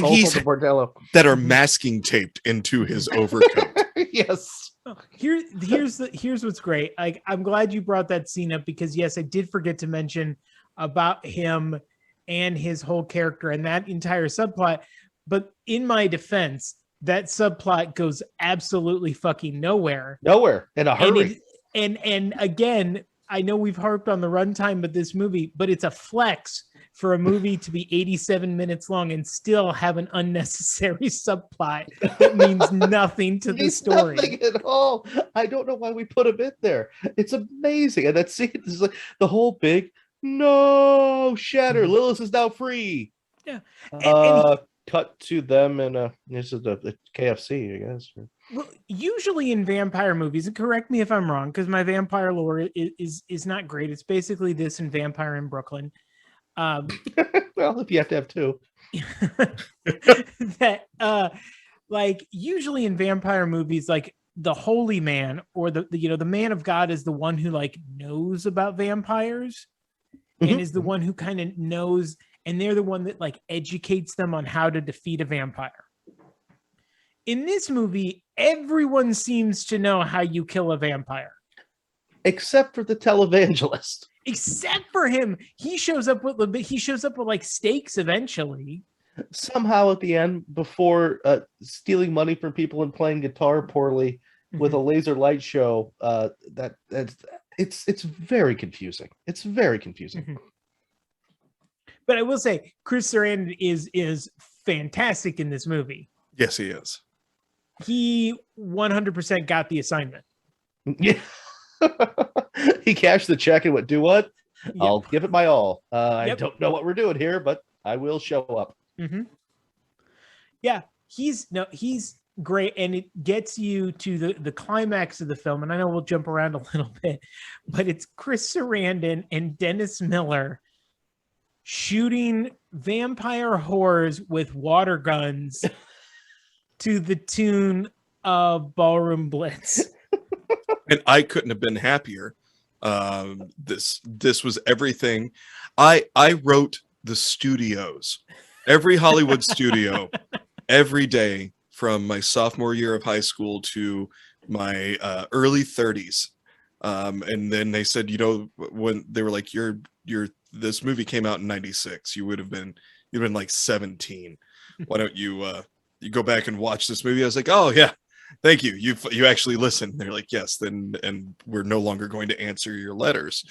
S2: he's
S4: Bordello
S2: that are masking taped into his overcoat.
S4: Yes.
S3: Here's what's great. I'm glad you brought that scene up because yes, I did forget to mention about him and his whole character and that entire subplot. But in my defense, that subplot goes absolutely fucking nowhere.
S4: Nowhere in a hurry.
S3: And again, I know we've harped on the runtime of this movie, but it's a flex for a movie to be 87 minutes long and still have an unnecessary subplot that means nothing to the story.
S4: Nothing at all. I don't know why we put him in there. It's amazing. And that scene is like the whole big no shatter. Lilith is now free.
S3: Yeah.
S4: Cut to them and this is the KFC, I guess.
S3: Well, usually in vampire movies, and correct me if I'm wrong, because my vampire lore is not great. It's basically this and Vampire in Brooklyn.
S4: Well, if you have to have two.
S3: That like usually in vampire movies, like the holy man or the the man of God is the one who like knows about vampires and is the one who kind of knows, and they're the one that like educates them on how to defeat a vampire. In this movie, everyone seems to know how you kill a vampire.
S4: Except for the televangelist.
S3: Except for him. He shows up with like stakes eventually. Somehow
S4: at the end, before stealing money from people and playing guitar poorly with a laser light show, it's very confusing. It's very confusing.
S3: But I will say, Chris Sarandon is fantastic in this movie.
S2: Yes, he is.
S3: He 100% got the assignment.
S4: Yeah. He cashed the check and went, do what? Yep. I'll give it my all. I don't know what we're doing here, but I will show up.
S3: Yeah, he's great, and it gets you to the climax of the film. And I know we'll jump around a little bit, but it's Chris Sarandon and Dennis Miller shooting vampire whores with water guns to the tune of Ballroom Blitz.
S2: And I couldn't have been happier. This was everything. I wrote the studios, every Hollywood studio, every day from my sophomore year of high school to my early 30s. And then they said, when they were like, this movie came out in 96, you'd been like 17. Why don't you go back and watch this movie? I was like, oh yeah, thank you. You actually listened. They're like, yes, and we're no longer going to answer your letters.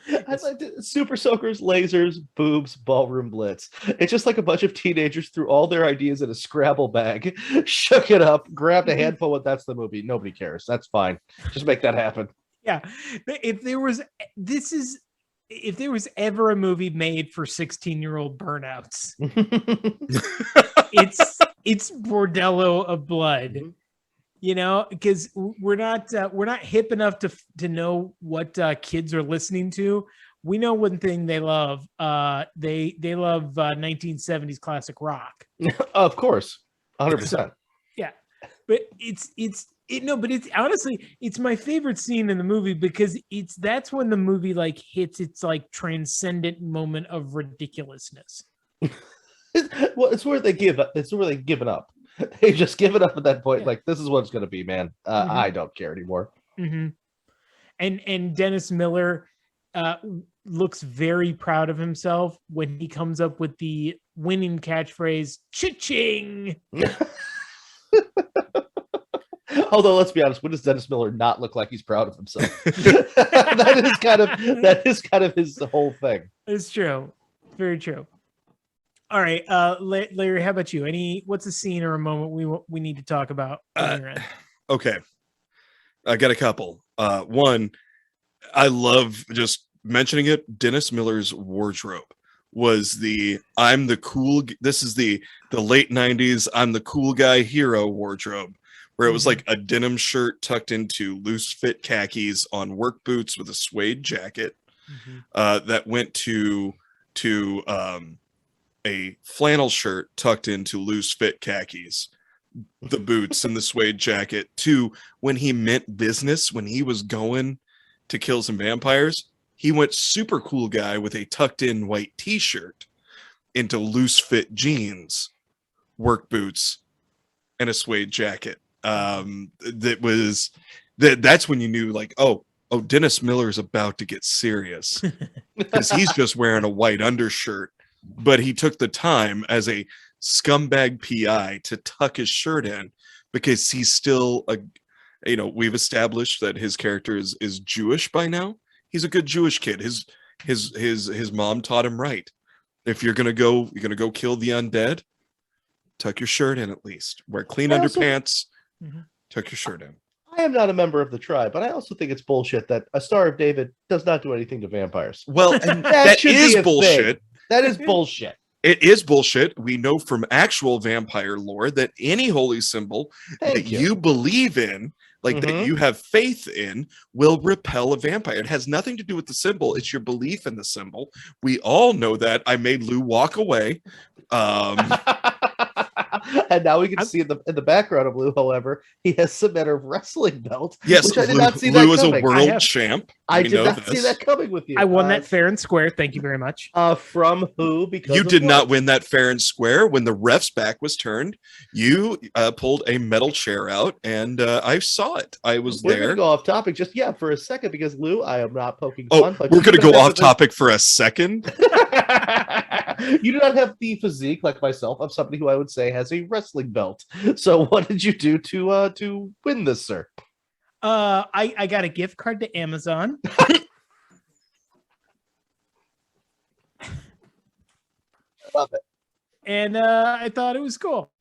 S4: I like Super Soakers, lasers, boobs, Ballroom Blitz. It's just like a bunch of teenagers threw all their ideas in a Scrabble bag, shook it up, grabbed a handful of that's the movie. Nobody cares. That's fine. Just make that happen.
S3: Yeah. If there was ever a movie made for 16-year-old burnouts, it's Bordello of Blood. Because we're not hip enough to know what kids are listening to. We know one thing they love. They love 1970s classic rock.
S4: Of course, 100%.
S3: So, yeah, but it's honestly it's my favorite scene in the movie because that's when the movie like hits its like transcendent moment of ridiculousness.
S4: Well, it's where they give up. It's where they've given up. They just give it up at that point. Yeah. Like, this is what it's going to be, man. I don't care anymore.
S3: And Dennis Miller looks very proud of himself when he comes up with the winning catchphrase, "Cha-ching."
S4: Although, let's be honest, when does Dennis Miller not look like he's proud of himself? that is kind of his whole thing.
S3: It's true. Very true. All right, Larry, how about you? What's a scene or a moment we need to talk about?
S2: Okay, I got a couple. One, I love just mentioning it. Dennis Miller's wardrobe was I'm the cool. This is the late '90s. I'm the cool guy hero wardrobe, where it was like a denim shirt tucked into loose fit khakis on work boots with a suede jacket. That went to a flannel shirt tucked into loose fit khakis, the boots and the suede jacket, to when he meant business, when he was going to kill some vampires, he went super cool guy with a tucked in white t-shirt into loose fit jeans, work boots, and a suede jacket. That's when you knew like, oh, Dennis Miller's about to get serious because he's just wearing a white undershirt but he took the time as a scumbag PI to tuck his shirt in because he's still we've established that his character is Jewish by now. He's a good Jewish kid. His mom taught him right. If you're gonna go kill the undead, tuck your shirt in at least. Wear clean underpants. Tuck your shirt in.
S4: I am not a member of the tribe, but I also think it's bullshit that a Star of David does not do anything to vampires.
S2: Well, and that is bullshit.
S4: Thing. That is bullshit.
S2: It is bullshit. We know from actual vampire lore that any holy symbol that you believe in, that you have faith in, will repel a vampire. It has nothing to do with the symbol. It's your belief in the symbol. We all know that. I made Lou walk away.
S4: And now we can see in the background of Lou, however, he has some kind of wrestling belt.
S2: Yes,
S4: which I did not see
S2: Lou is
S4: coming.
S2: a world champ.
S4: I did not see that coming with you.
S3: I won that fair and square. Thank you very much.
S4: From who? Because
S2: you did not win that fair and square. When the ref's back was turned, you pulled a metal chair out, and I saw it. I was there.
S4: We're going to go off topic just for a second because Lou, I am not poking
S2: fun. But we're going to go off topic for a second.
S4: You do not have the physique like myself of somebody who I would say has a wrestling belt. So what did you do to win this, sir?
S3: I got a gift card to Amazon.
S4: Love it.
S3: And I thought it was cool.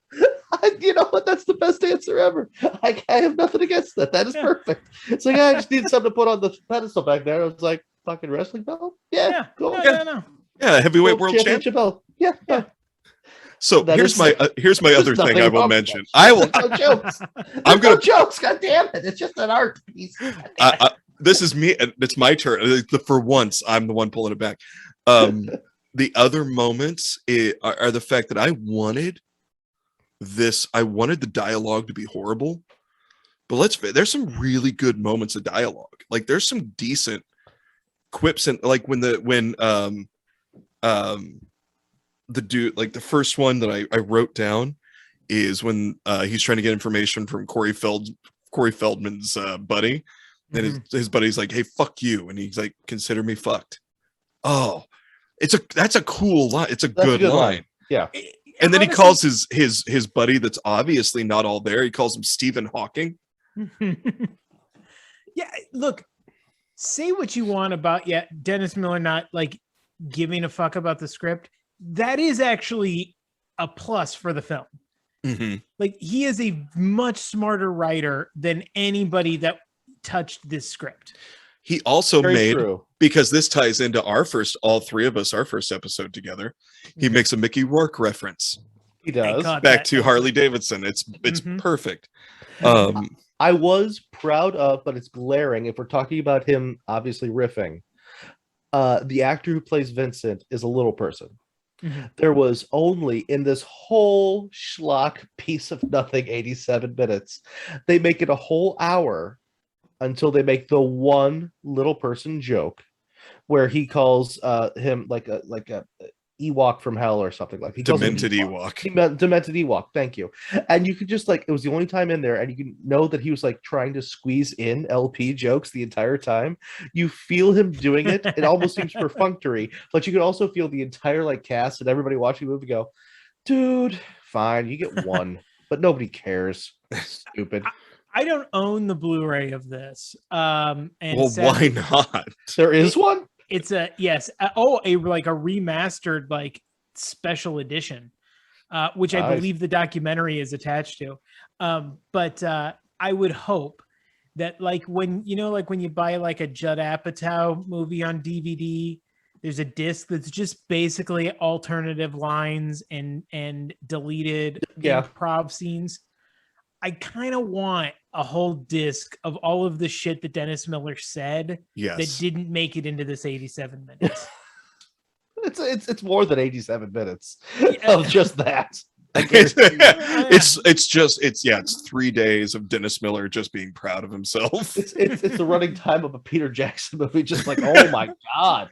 S4: You know what? That's the best answer ever. I have nothing against that. That is perfect. It's like, I just need something to put on the pedestal back there. I was like, fucking wrestling belt? Yeah, cool.
S3: No.
S2: Yeah, heavyweight world champion.
S4: Yeah.
S2: So here's my other thing I will mention. I'm gonna
S4: jokes. God damn it! It's just an art piece.
S2: This is me. It's my turn. For once, I'm the one pulling it back. The other moments are the fact that I wanted the dialogue to be horrible, but there's some really good moments of dialogue. Like there's some decent quips and like when the dude, like the first one that I wrote down is when he's trying to get information from Corey Feldman's buddy, and his buddy's like, "Hey, fuck you," and he's like, "Consider me fucked." Oh, that's a cool line. It's a good line.
S4: Yeah.
S2: And then he calls his buddy that's obviously not all there. He calls him Stephen Hawking.
S3: Yeah, look, say what you want about Dennis Miller not like giving a fuck about the script. That is actually a plus for the film. Like he is a much smarter writer than anybody that touched this script.
S2: He also because this ties into our first episode together. He makes a Mickey Rourke reference.
S4: He does.
S2: Back to Harley Davidson. It's perfect.
S4: I was proud of, but it's glaring if we're talking about him obviously riffing. The actor who plays Vincent is a little person. There was only in this whole schlock piece of nothing 87 minutes. They make it a whole hour until they make the one little person joke where he calls him like a Ewok from hell or something like
S2: demented Ewok.
S4: Demented Ewok. Thank you. And you could just like, it was the only time in there, and you can know that he was like trying to squeeze in LP jokes the entire time. You feel him doing it. It almost seems perfunctory, but you could also feel the entire like cast and everybody watching the movie go, "Dude, fine, you get one, but nobody cares." Stupid.
S3: I don't own the Blu-ray of this. And
S2: why not?
S4: There is one.
S3: It's a remastered like special edition, which I believe the documentary is attached to. But I would hope that like when you buy like a Judd Apatow movie on DVD, there's a disc that's just basically alternative lines and deleted improv scenes. I kind of want a whole disc of all of the shit that Dennis Miller said that didn't make it into this 87 minutes.
S4: It's more than 87 minutes of just that.
S2: It's 3 days of Dennis Miller just being proud of himself.
S4: It's the running time of a Peter Jackson movie, just like, oh my god,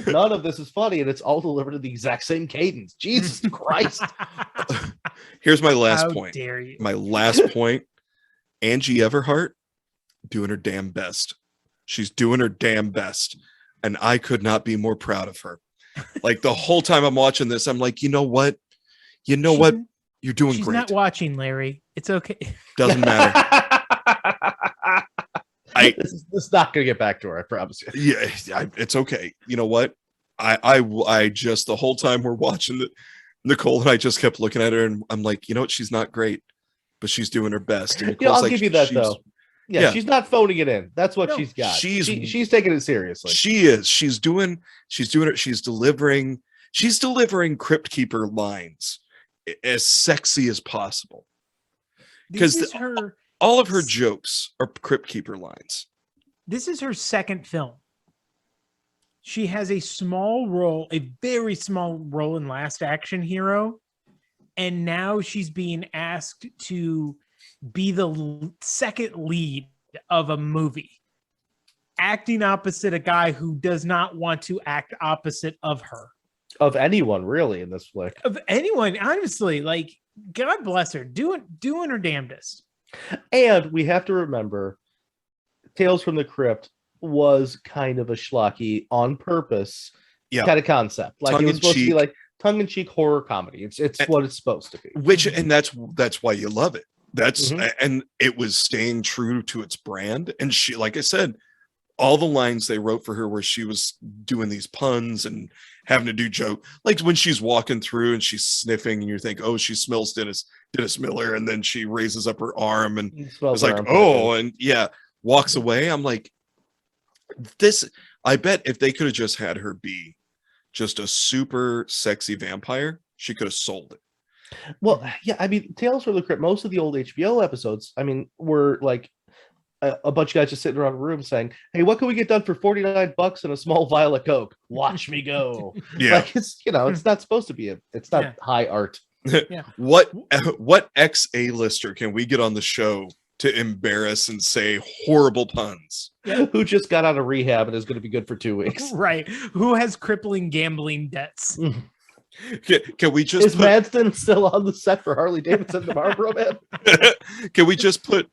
S4: none of this is funny, and it's all delivered in the exact same cadence. Jesus Christ.
S2: Here's my last
S3: How
S2: point.
S3: dare you?
S2: My last point. Angie Everhart doing her damn best. She's doing her damn best, and I could not be more proud of her. Like the whole time I'm watching this, I'm like, you know what? You're doing
S3: she's
S2: great.
S3: Not watching, Larry. It's okay.
S2: Doesn't matter.
S4: This is not going to get back to her. I promise you.
S2: Yeah, it's okay. You know what? I just the whole time we're watching Nicole and I just kept looking at her, and I'm like, you know what? She's not great, but she's doing her best. And
S4: I'll give you that though. Yeah, she's not phoning it in. That's what she's got. She's taking it seriously.
S2: She is. She's doing it. She's delivering Crypt Keeper lines as sexy as possible. Because all of her jokes are Crypt Keeper lines.
S3: This is her second film. She has a small role, a very small role in Last Action Hero. And now she's being asked to be the second lead of a movie, acting opposite a guy who does not want to act opposite of her.
S4: Of anyone, really, in this flick.
S3: Of anyone, honestly, like, God bless her, doing her damnedest.
S4: And we have to remember, Tales from the Crypt was kind of a schlocky on purpose kind of concept. Like, it was supposed to be like tongue-in-cheek horror comedy. It's what it's supposed to be.
S2: And that's why you love it. And it was staying true to its brand. And she, like I said, all the lines they wrote for her where she was doing these puns and having to do joke, like when she's walking through and she's sniffing and you think, oh, she smells Dennis Miller, and then she raises up her arm and it's like, oh, and walks away. I'm like, this, I bet if they could have just had her be just a super sexy vampire, she could have sold it.
S4: Well, yeah, I mean, Tales from the Crypt, most of the old HBO episodes, I mean, were like a bunch of guys just sitting around a room saying, hey, what can we get done for $49 and a small vial of Coke? Watch me go. Like, it's, it's not supposed to be it's not high art.
S2: What ex-A-lister can we get on the show to embarrass and say horrible puns?
S4: Who just got out of rehab and is going to be good for 2 weeks?
S3: Right. Who has crippling gambling debts?
S2: Can we just
S4: is Madston still on the set for Harley Davidson tomorrow, man?
S2: Can we just put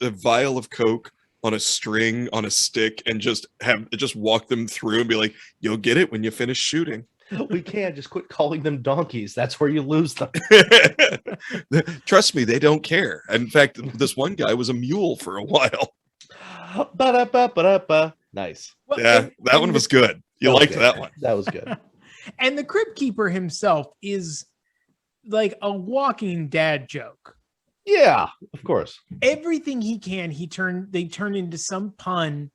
S2: a vial of Coke on a string on a stick and just walk them through and be like, you'll get it when you finish shooting?
S4: We can't just quit calling them donkeys. That's where you lose them.
S2: Trust me, they don't care. In fact, this one guy was a mule for a while.
S4: Nice.
S2: Well, that one was good. You liked that one.
S4: That was good.
S3: And the Crypt Keeper himself is like a walking dad joke.
S4: Yeah, of course.
S3: Everything he can, they turn into some pun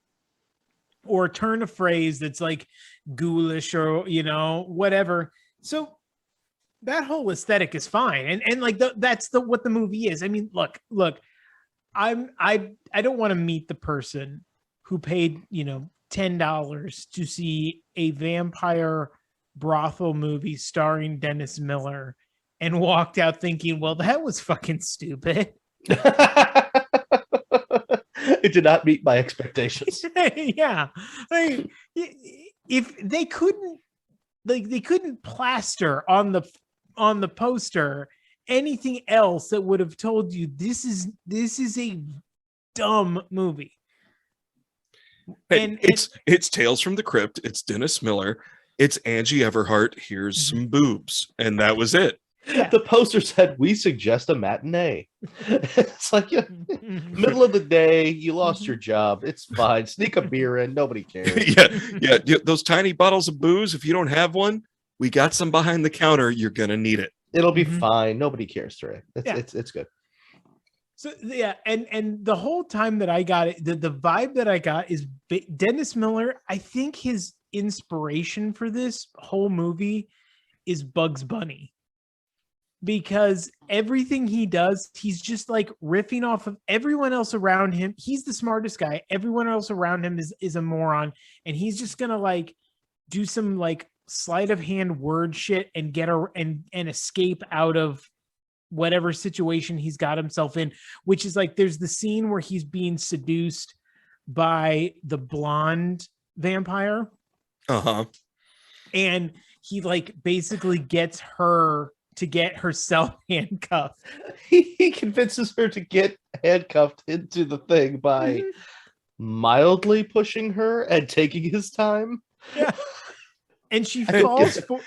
S3: or turn a phrase that's like ghoulish or whatever. So that whole aesthetic is fine, and like that's what the movie is. I mean, look, I don't want to meet the person who paid $10 to see a vampire brothel movie starring Dennis Miller and walked out thinking, well, that was fucking stupid.
S4: It did not meet my expectations.
S3: Yeah. If they couldn't plaster on the poster anything else that would have told you this is a dumb movie.
S2: And it's Tales from the Crypt, it's Dennis Miller, it's Angie Everhart, here's some boobs, and that was it.
S3: Yeah.
S4: The poster said, we suggest a matinee. It's like, middle of the day, you lost your job, it's fine, sneak a beer in, nobody cares.
S2: yeah, those tiny bottles of booze, if you don't have one, we got some behind the counter, you're gonna need it.
S4: It'll be fine, nobody cares, Trey. It's good.
S3: So yeah, and the whole time that I got it, the vibe that I got is Dennis Miller. I think his inspiration for this whole movie is Bugs Bunny, because everything he does, he's just like riffing off of everyone else around him. He's the smartest guy. Everyone else around him is a moron, and he's just gonna like do some like sleight of hand word shit and and escape out of whatever situation he's got himself in, which is like, there's the scene where he's being seduced by the blonde vampire. And he like basically gets her to get herself handcuffed.
S4: He convinces her to get handcuffed into the thing by mildly pushing her and taking his time.
S3: Yeah. And she falls for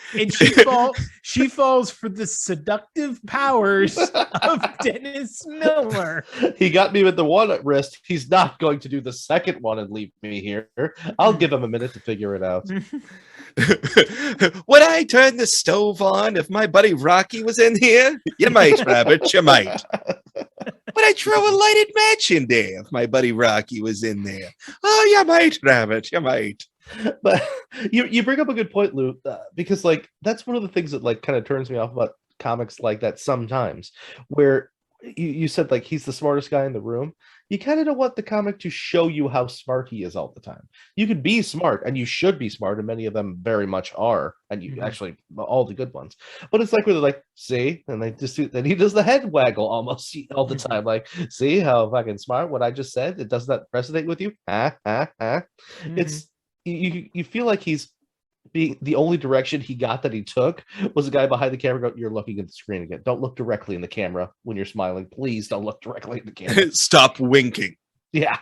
S3: she falls for the seductive powers of Dennis Miller.
S4: He got me with the one wrist. He's not going to do the second one and leave me here. I'll give him a minute to figure it out.
S2: Would I turn the stove on if my buddy Rocky was in here? You might, Rabbit, you might. Would I throw a lighted match in there if my buddy Rocky was in there? Oh, you might, Rabbit, you might.
S4: But you bring up a good point, Lou, because like that's one of the things that like kind of turns me off about comics like that sometimes, where you said like he's the smartest guy in the room. You kind of don't want the comic to show you how smart he is all the time. You can be smart, and you should be smart, and many of them very much are, and you actually all the good ones. But it's like where they're like, see, and they just do, and he does the head waggle almost all the time, like, see how fucking smart what I just said? It does that resonate with you? It's you feel like he's being the only direction he got that he took was the guy behind the camera going, you're looking at the screen again. Don't look directly in the camera when you're smiling. Please don't look directly in the camera.
S2: Stop winking.
S4: Yeah.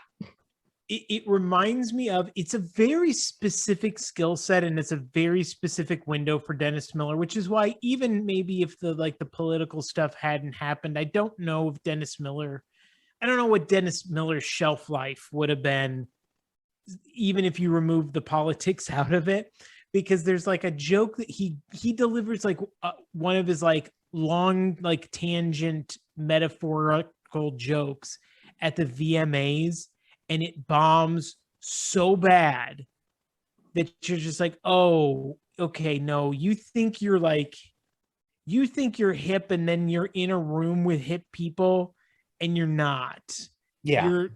S3: It reminds me of, it's a very specific skill set, and it's a very specific window for Dennis Miller, which is why even maybe if the political stuff hadn't happened, I don't know what Dennis Miller's shelf life would have been, even if you remove the politics out of it, because there's like a joke that he delivers, like one of his like long, like tangent metaphorical jokes at the VMAs, and it bombs so bad that you're just like, oh, okay, no, you think you're hip, and then you're in a room with hip people and you're not.
S4: Yeah.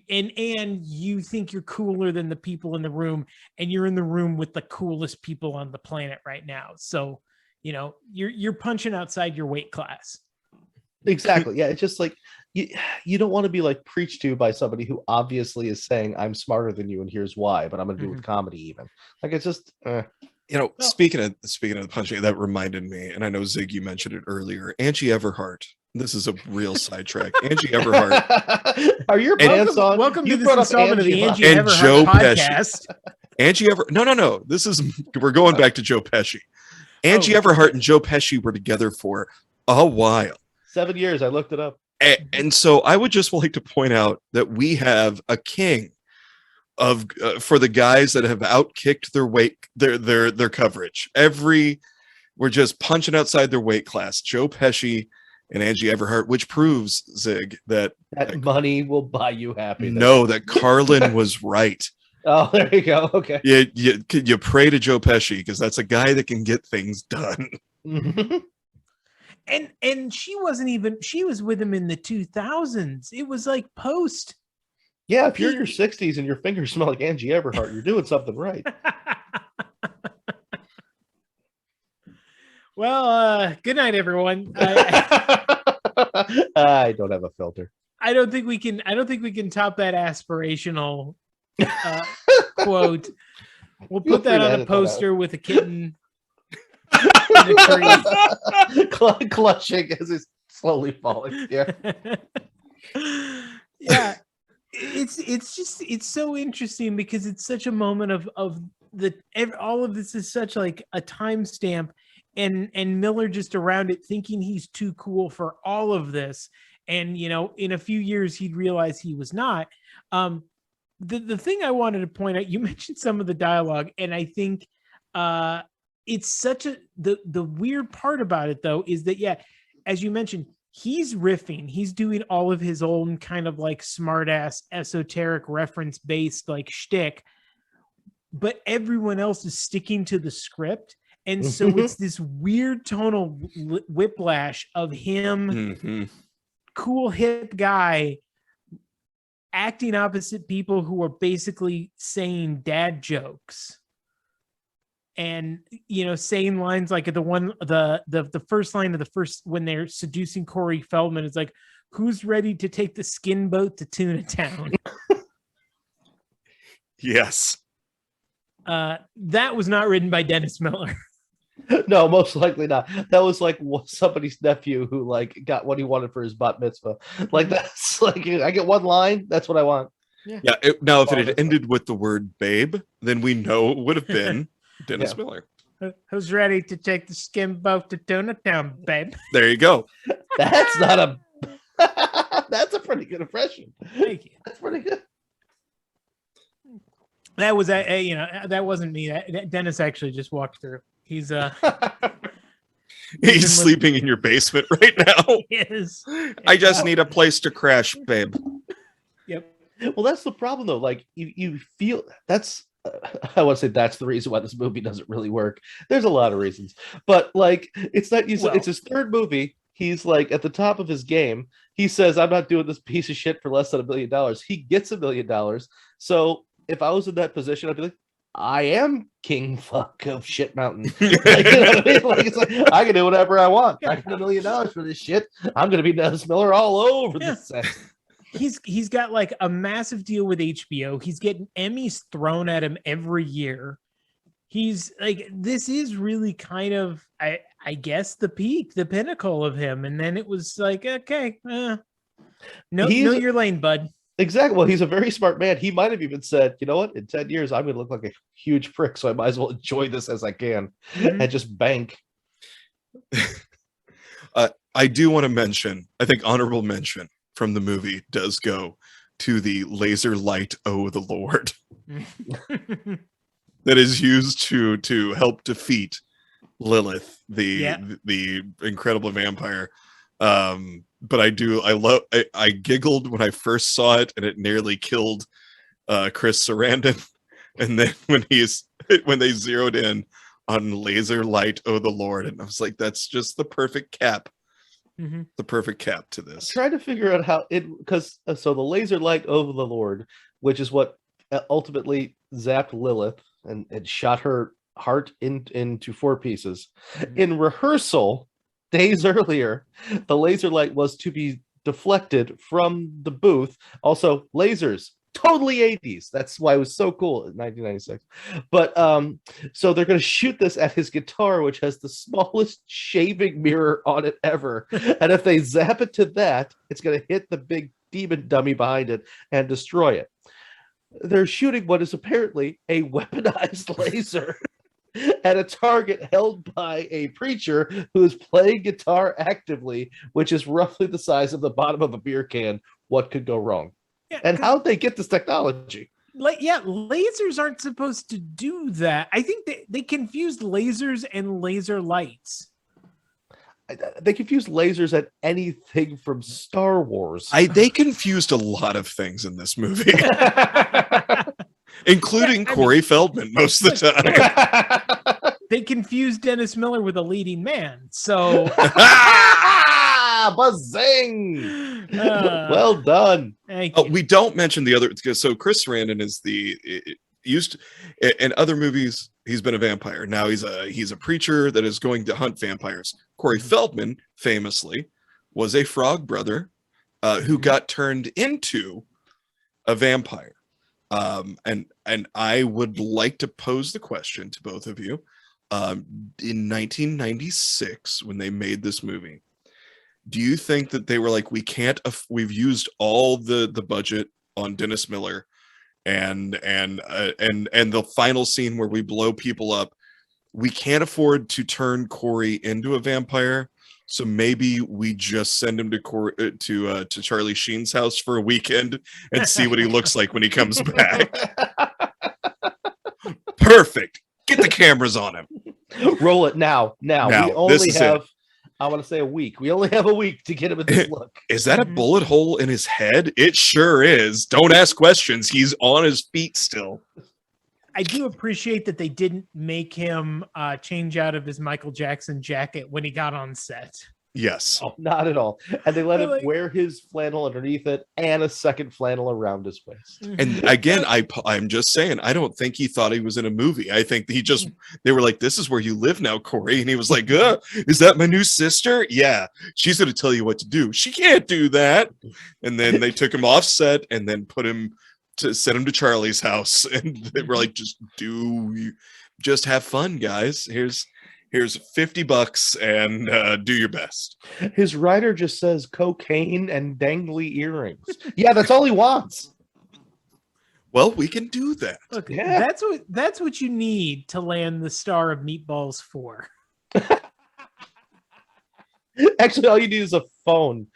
S3: And you think you're cooler than the people in the room, and you're in the room with the coolest people on the planet right now. So, you're punching outside your weight class.
S4: Exactly. Yeah. It's just like, you don't want to be like preached to by somebody who obviously is saying I'm smarter than you and here's why, but I'm going to do it with comedy even. Like, it's just,
S2: speaking of the punching, that reminded me, and I know Zig, you mentioned it earlier, Angie Everhart. This is a real sidetrack. Angie Everhart.
S4: Are your pants on?
S3: Welcome
S4: You
S3: to
S4: brought
S3: this
S4: up
S3: installment of the Angie
S2: and
S3: Everhart
S2: Joe
S3: podcast.
S2: No. We're going back to Joe Pesci. Angie Everhart and Joe Pesci were together for a while.
S4: 7 years. I looked it up.
S2: And so I would just like to point out that we have a king of for the guys that have outkicked their weight, their coverage. We're just punching outside their weight class. Joe Pesci and Angie Everhart, which proves, Zig, that
S4: money will buy you happiness.
S2: No, that Carlin was right.
S4: Oh, there you go. Okay.
S2: You pray to Joe Pesci because that's a guy that can get things done.
S3: And she was with him in the 2000s. It was like post.
S4: Yeah, if you're in your 60s and your fingers smell like Angie Everhart, you're doing something right.
S3: Well, good night, everyone.
S4: I don't have a filter.
S3: I don't think we can top that aspirational quote. We'll put that on a poster with a kitten in a tree.
S4: Clutching as it's slowly falling. Yeah.
S3: Yeah. It's so interesting because it's such a moment of all of this is such like a timestamp, and Miller just around it thinking he's too cool for all of this. And, in a few years, he'd realize he was not. The thing I wanted to point out, you mentioned some of the dialogue, and I think it's such the weird part about it, though, is that, yeah, as you mentioned, he's riffing. He's doing all of his own kind of like smart ass, esoteric reference based like shtick, but everyone else is sticking to the script. And so it's this weird tonal whiplash of him, cool hip guy, acting opposite people who are basically saying dad jokes. And, saying lines like the first line of the first, when they're seducing Corey Feldman, is like, who's ready to take the skin boat to Tuna Town?
S2: Yes.
S3: That was not written by Dennis Miller.
S4: No, most likely not. That was like somebody's nephew who like got what he wanted for his bat mitzvah. Like, that's like, I get one line, that's what I want.
S2: Yeah. Now, if it had ended with the word babe, then we know it would have been Dennis Miller.
S3: Who's ready to take the skin boat to Tuna Town, babe?
S2: There you go.
S4: That's not a. That's a pretty good impression.
S3: Thank you.
S4: That's pretty good.
S3: That was that wasn't me. That Dennis actually just walked through. He's
S2: He's sleeping in your basement right now.
S3: Yes.
S2: I just need a place to crash, babe.
S3: Yep.
S4: Well, that's the problem, though. Like, you feel that's. I want to say that's the reason why this movie doesn't really work. There's a lot of reasons, but like, it's not. It's his third movie. He's like at the top of his game. He says, "I'm not doing this piece of shit for less than $1 million." He gets $1 million. So if I was in that position, I'd be like, I am king fuck of shit mountain. Like, you know what I mean? Like, it's like, I can do whatever I want. I got $1 million for this shit. I'm gonna be Dennis Miller all over the set.
S3: He's got like a massive deal with HBO. He's getting Emmys thrown at him every year. He's like, this is really kind of, I guess, the peak, the pinnacle of him. And then it was like, okay, know your lane, bud.
S4: Exactly. Well, he's a very smart man. He might have even said, you know what? In 10 years, I'm going to look like a huge prick, so I might as well enjoy this as I can and just bank.
S2: I do want to mention, I think honorable mention from the movie does go to the laser light, oh the Lord, that is used to help defeat Lilith, the incredible vampire. But I giggled when I first saw it, and it nearly killed Chris Sarandon. And then when they zeroed in on laser light, oh the Lord, and I was like, that's just the perfect cap. The perfect cap to this.
S4: I'm trying to figure out how because the laser light over the Lord, which is what ultimately zapped Lilith and shot her heart into 4 pieces. In rehearsal, days earlier, the laser light was to be deflected from the booth. Also, lasers. Totally 80s. That's why it was so cool in 1996. But so they're going to shoot this at his guitar, which has the smallest shaving mirror on it ever. And if they zap it to that, it's going to hit the big demon dummy behind it and destroy it. They're shooting what is apparently a weaponized laser at a target held by a preacher who is playing guitar actively, which is roughly the size of the bottom of a beer can. What could go wrong? Yeah, and how'd they get this technology?
S3: Lasers aren't supposed to do that. I think they confused lasers and laser lights.
S4: They confused lasers at anything from Star Wars.
S2: They confused a lot of things in this movie. Including Corey Feldman most of the time.
S3: They confused Dennis Miller with a leading man. So
S4: buzzing. Well done.
S2: We don't mention the other. So Chris Sarandon is in other movies. He's been a vampire. Now he's a preacher that is going to hunt vampires. Corey Feldman famously was a frog brother who got turned into a vampire. And I would like to pose the question to both of you. In 1996, when they made this movie, do you think that they were like, we've used all the budget on Dennis Miller and the final scene where we blow people up, we can't afford to turn Corey into a vampire, so maybe we just send him to Charlie Sheen's house for a weekend and see what he looks like when he comes back. Perfect. Get the cameras on him.
S4: Roll it now. We only have, I want to say, a week. We only have a week to get him in this look.
S2: Is that a bullet hole in his head? It sure is. Don't ask questions. He's on his feet still.
S3: I do appreciate that they didn't make him change out of his Michael Jackson jacket when he got on set.
S2: Yes.
S4: Oh, not at all. And they let him wear his flannel underneath it and a second flannel around his waist.
S2: And again, I'm just saying, I don't think he thought he was in a movie. I think they were like, this is where you live now, Corey. And he was like, is that my new sister? Yeah. She's going to tell you what to do. She can't do that. And then they took him off set and then sent him to Charlie's house. And they were like, just have fun, guys. Here's $50 and do your best.
S4: His writer just says cocaine and dangly earrings. Yeah, that's all he wants.
S2: Well, we can do that.
S3: Look,
S4: Yeah.
S3: that's what you need to land the star of Meatballs 4.
S4: Actually, all you need is a phone.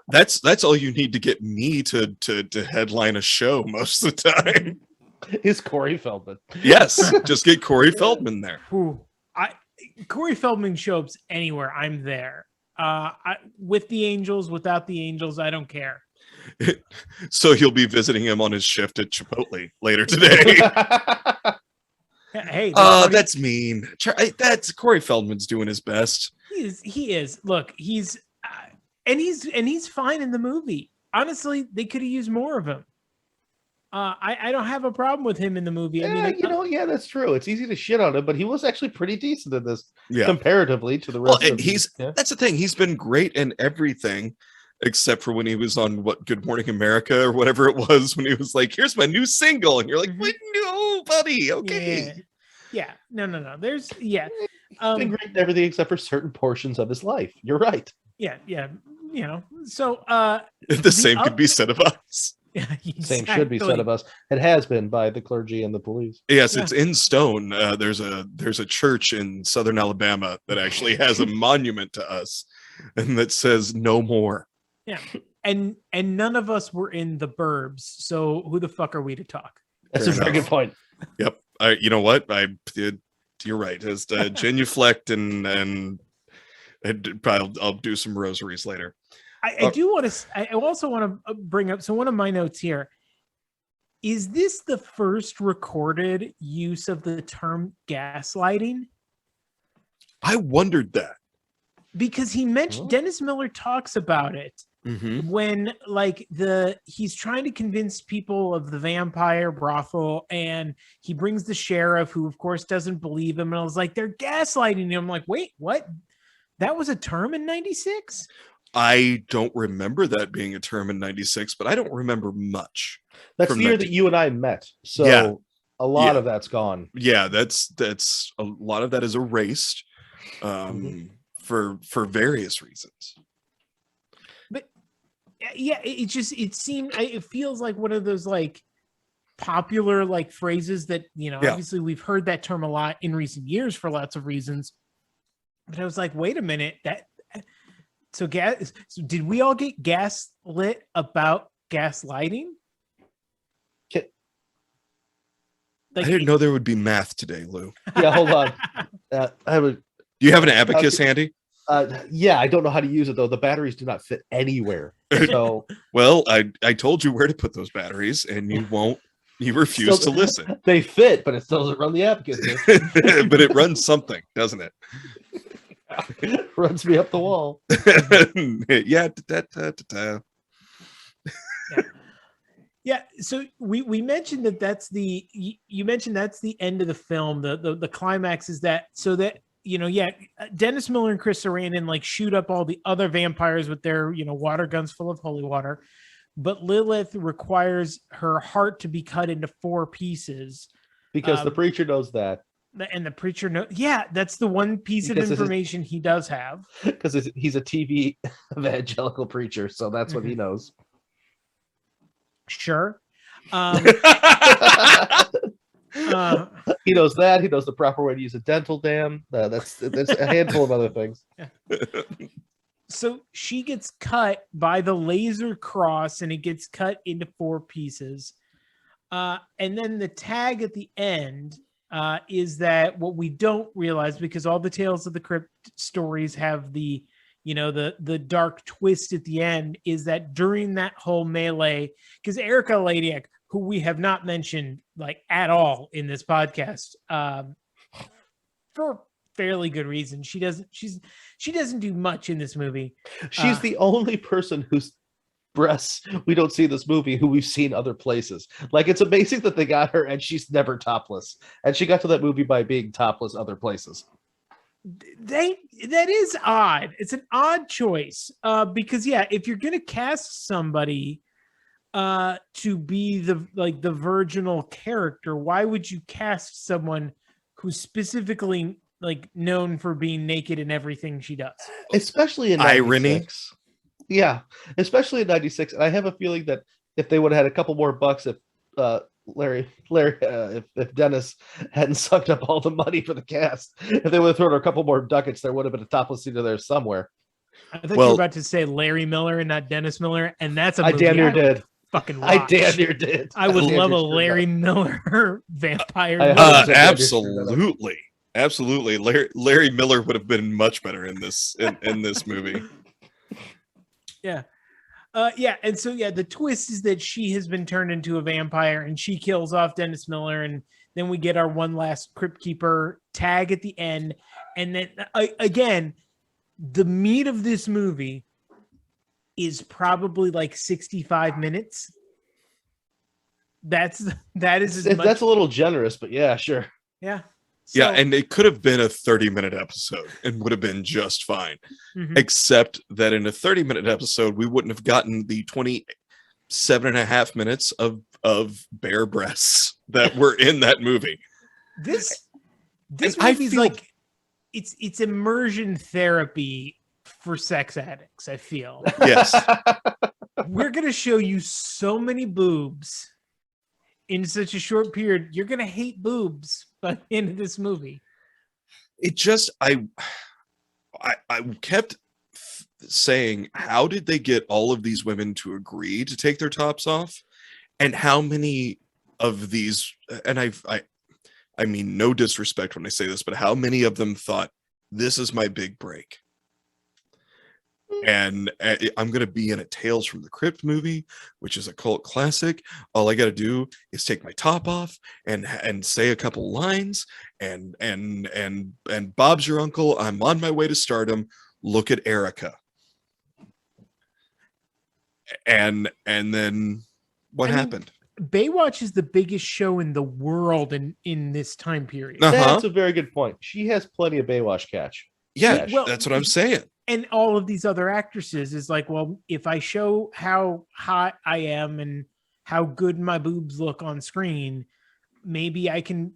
S2: That's all you need to get me to headline a show most of the time.
S4: Is Corey Feldman.
S2: Yes, just get Corey Feldman there.
S3: Corey Feldman shows up anywhere, I'm there. With the Angels, without the Angels, I don't care.
S2: So you'll be visiting him on his shift at Chipotle later today.
S3: Hey,
S2: that's mean. That's Corey Feldman's doing his best.
S3: He is. Look, he's fine in the movie. Honestly, they could have used more of him. I don't have a problem with him in the movie.
S4: Yeah,
S3: I mean,
S4: that's true. It's easy to shit on him, but he was actually pretty decent in this
S2: Yeah.
S4: comparatively to the rest of
S2: That's the thing. He's been great in everything except for when he was on Good Morning America or whatever it was, when he was like, here's my new single, and you're like, wait, no, buddy, okay.
S3: Yeah. No. There's
S4: He's been great in everything except for certain portions of his life. You're right.
S3: Yeah. You know, so
S2: the same could be said of us.
S3: Exactly.
S4: Same should be said of us. It has been by the clergy and the police.
S2: Yes, it's in stone. There's a church in southern Alabama that actually has a monument to us, and that says "No more."
S3: Yeah, and none of us were in the burbs, so who the fuck are we to talk?
S4: That's a very good point.
S2: Yep. You know what? You're right. As genuflect and probably I'll do some rosaries later.
S3: I do want to. I also want to bring up. So one of my notes here is: this the first recorded use of the term gaslighting?
S2: I wondered that
S3: because he mentioned Dennis Miller talks about it when he's trying to convince people of the vampire brothel, and he brings the sheriff, who of course doesn't believe him, and I was like, they're gaslighting him. I'm like, wait, what? That was a term in '96?
S2: I don't remember that being a term in '96, but I don't remember much.
S4: That's the year that you and I met. So a lot of that's gone.
S2: Yeah, that's a lot of that is erased for various reasons.
S3: But yeah, it feels like one of those like popular like phrases that, obviously we've heard that term a lot in recent years for lots of reasons. But I was like, wait a minute, So did we all get gaslit about gaslighting?
S2: I didn't know there would be math today, Lou.
S4: Yeah, hold on.
S2: Do you have an abacus handy?
S4: Yeah, I don't know how to use it though. The batteries do not fit anywhere. So
S2: well, I told you where to put those batteries, and you refuse to listen.
S4: They fit, but it still doesn't run the abacus.
S2: But it runs something, doesn't it?
S4: Runs me up the wall.
S2: Yeah.
S3: Yeah. So we mentioned that's you mentioned that's the end of the film. The climax is that Dennis Miller and Chris Sarandon like shoot up all the other vampires with their water guns full of holy water, but Lilith requires her heart to be cut into 4 pieces
S4: because the preacher knows that.
S3: And the preacher knows, that's the one piece of information he does have.
S4: Because he's a TV evangelical preacher, so that's what he knows.
S3: Sure.
S4: He knows that. He knows the proper way to use a dental dam. There's a handful of other things.
S3: So she gets cut by the laser cross, and it gets cut into 4 pieces. And then the tag at the end is that what we don't realize, because all the Tales of the Crypt stories have the dark twist at the end, is that during that whole melee, because Erica Ladiak, who we have not mentioned like at all in this podcast, for fairly good reason, she doesn't do much in this movie.
S4: She's the only person who's breasts we don't see in this movie who we've seen other places. Like, it's amazing that they got her and she's never topless, and she got to that movie by being topless other places.
S3: That is odd. It's an odd choice because if you're gonna cast somebody to be the virginal character, why would you cast someone who's specifically like known for being naked in everything she does?
S4: Especially in 96.
S2: Irony.
S4: Yeah, especially in '96, and I have a feeling that if they would have had a couple more bucks if Larry, if Dennis hadn't sucked up all the money for the cast, if they would have thrown a couple more ducats, there would have been a topless scene there somewhere.
S3: I thought you were about to say Larry Miller and not Dennis Miller, and that's a movie
S4: I damn near did.
S3: Fucking watch.
S4: I damn near did.
S3: I would love a Larry Miller vampire.
S2: Absolutely. Absolutely. Larry Miller would have been much better in this movie.
S3: Yeah. And so the twist is that she has been turned into a vampire and she kills off Dennis Miller, and then we get our one last Crypt Keeper tag at the end. And then again, the meat of this movie is probably like 65 minutes. That is
S4: that's a little generous, but yeah, sure.
S3: Yeah.
S2: So, yeah, and it could have been a 30-minute episode and would have been just fine. Mm-hmm. Except that in a 30-minute episode, we wouldn't have gotten the 27.5 minutes of bare breasts that were in that movie.
S3: This movie's like it's immersion therapy for sex addicts, I feel.
S2: Yes.
S3: We're gonna show you so many boobs in such a short period. You're gonna hate boobs by the end of this movie.
S2: It just I kept saying, how did they get all of these women to agree to take their tops off? And how many of these, and I mean no disrespect when I say this, but how many of them thought, this is my big break? And I'm going to be in a Tales from the Crypt movie, which is a cult classic. All I got to do is take my top off and say a couple lines and Bob's your uncle. I'm on my way to stardom. Look at Erica. And then what happened?
S3: Baywatch is the biggest show in the world in this time period.
S4: That's a very good point. She has plenty of Baywatch catch.
S2: Yeah, well, that's what I'm saying.
S3: And all of these other actresses is like, well, if I show how hot I am and how good my boobs look on screen, maybe I can,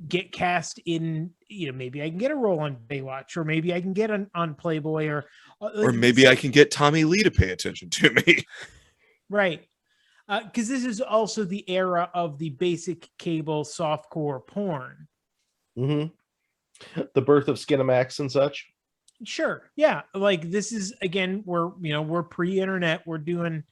S3: get cast in, maybe I can get a role on Baywatch, or maybe I can get on Playboy, or
S2: maybe I can get Tommy Lee to pay attention to me.
S3: Right. Because this is also the era of the basic cable softcore porn.
S4: Mm-hmm. The birth of Skinamax and such.
S3: Sure. Yeah. Like this is, again, we're pre-internet. We're doing,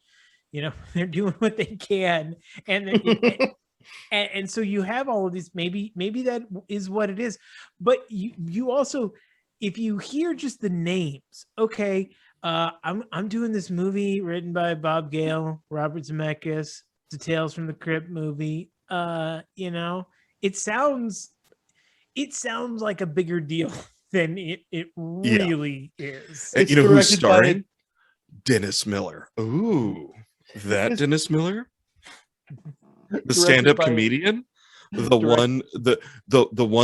S3: they're doing what they can. And so you have all of these, maybe that is what it is. But you also, if you hear just the names, okay, I'm doing this movie written by Bob Gale, Robert Zemeckis, the Tales from the Crypt movie. It sounds like a bigger deal than it really is.
S2: And who's starring? Dennis Miller. Ooh, that Dennis Miller, the stand-up comedian, the one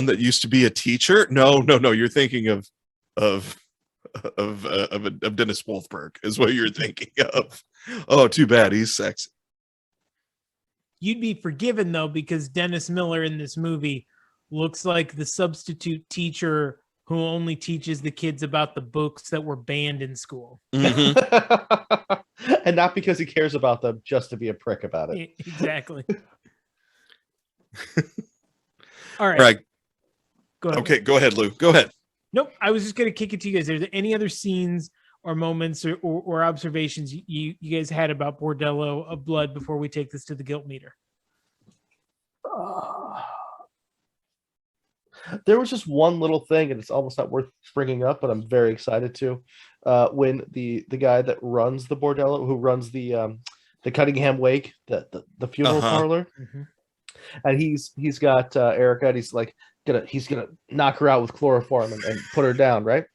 S2: that used to be a teacher. No, you're thinking of Dennis Wolfberg is what you're thinking of. Oh, too bad, he's sexy.
S3: You'd be forgiven though, because Dennis Miller in this movie looks like the substitute teacher who only teaches the kids about the books that were banned in school.
S4: Mm-hmm. And not because he cares about them, just to be a prick about it.
S3: Exactly. All right.
S2: Go ahead. Okay, go ahead, Lou. Go ahead.
S3: Nope. I was just going to kick it to you guys. Are there any other scenes or moments or observations you guys had about Bordello of Blood before we take this to the guilt meter?
S4: There was just one little thing, and it's almost not worth bringing up, but I'm very excited to. When the guy that runs the Bordello, who runs the Cunningham Wake, the funeral parlor, mm-hmm. and he's got Erica, and he's gonna knock her out with chloroform and put her down, right?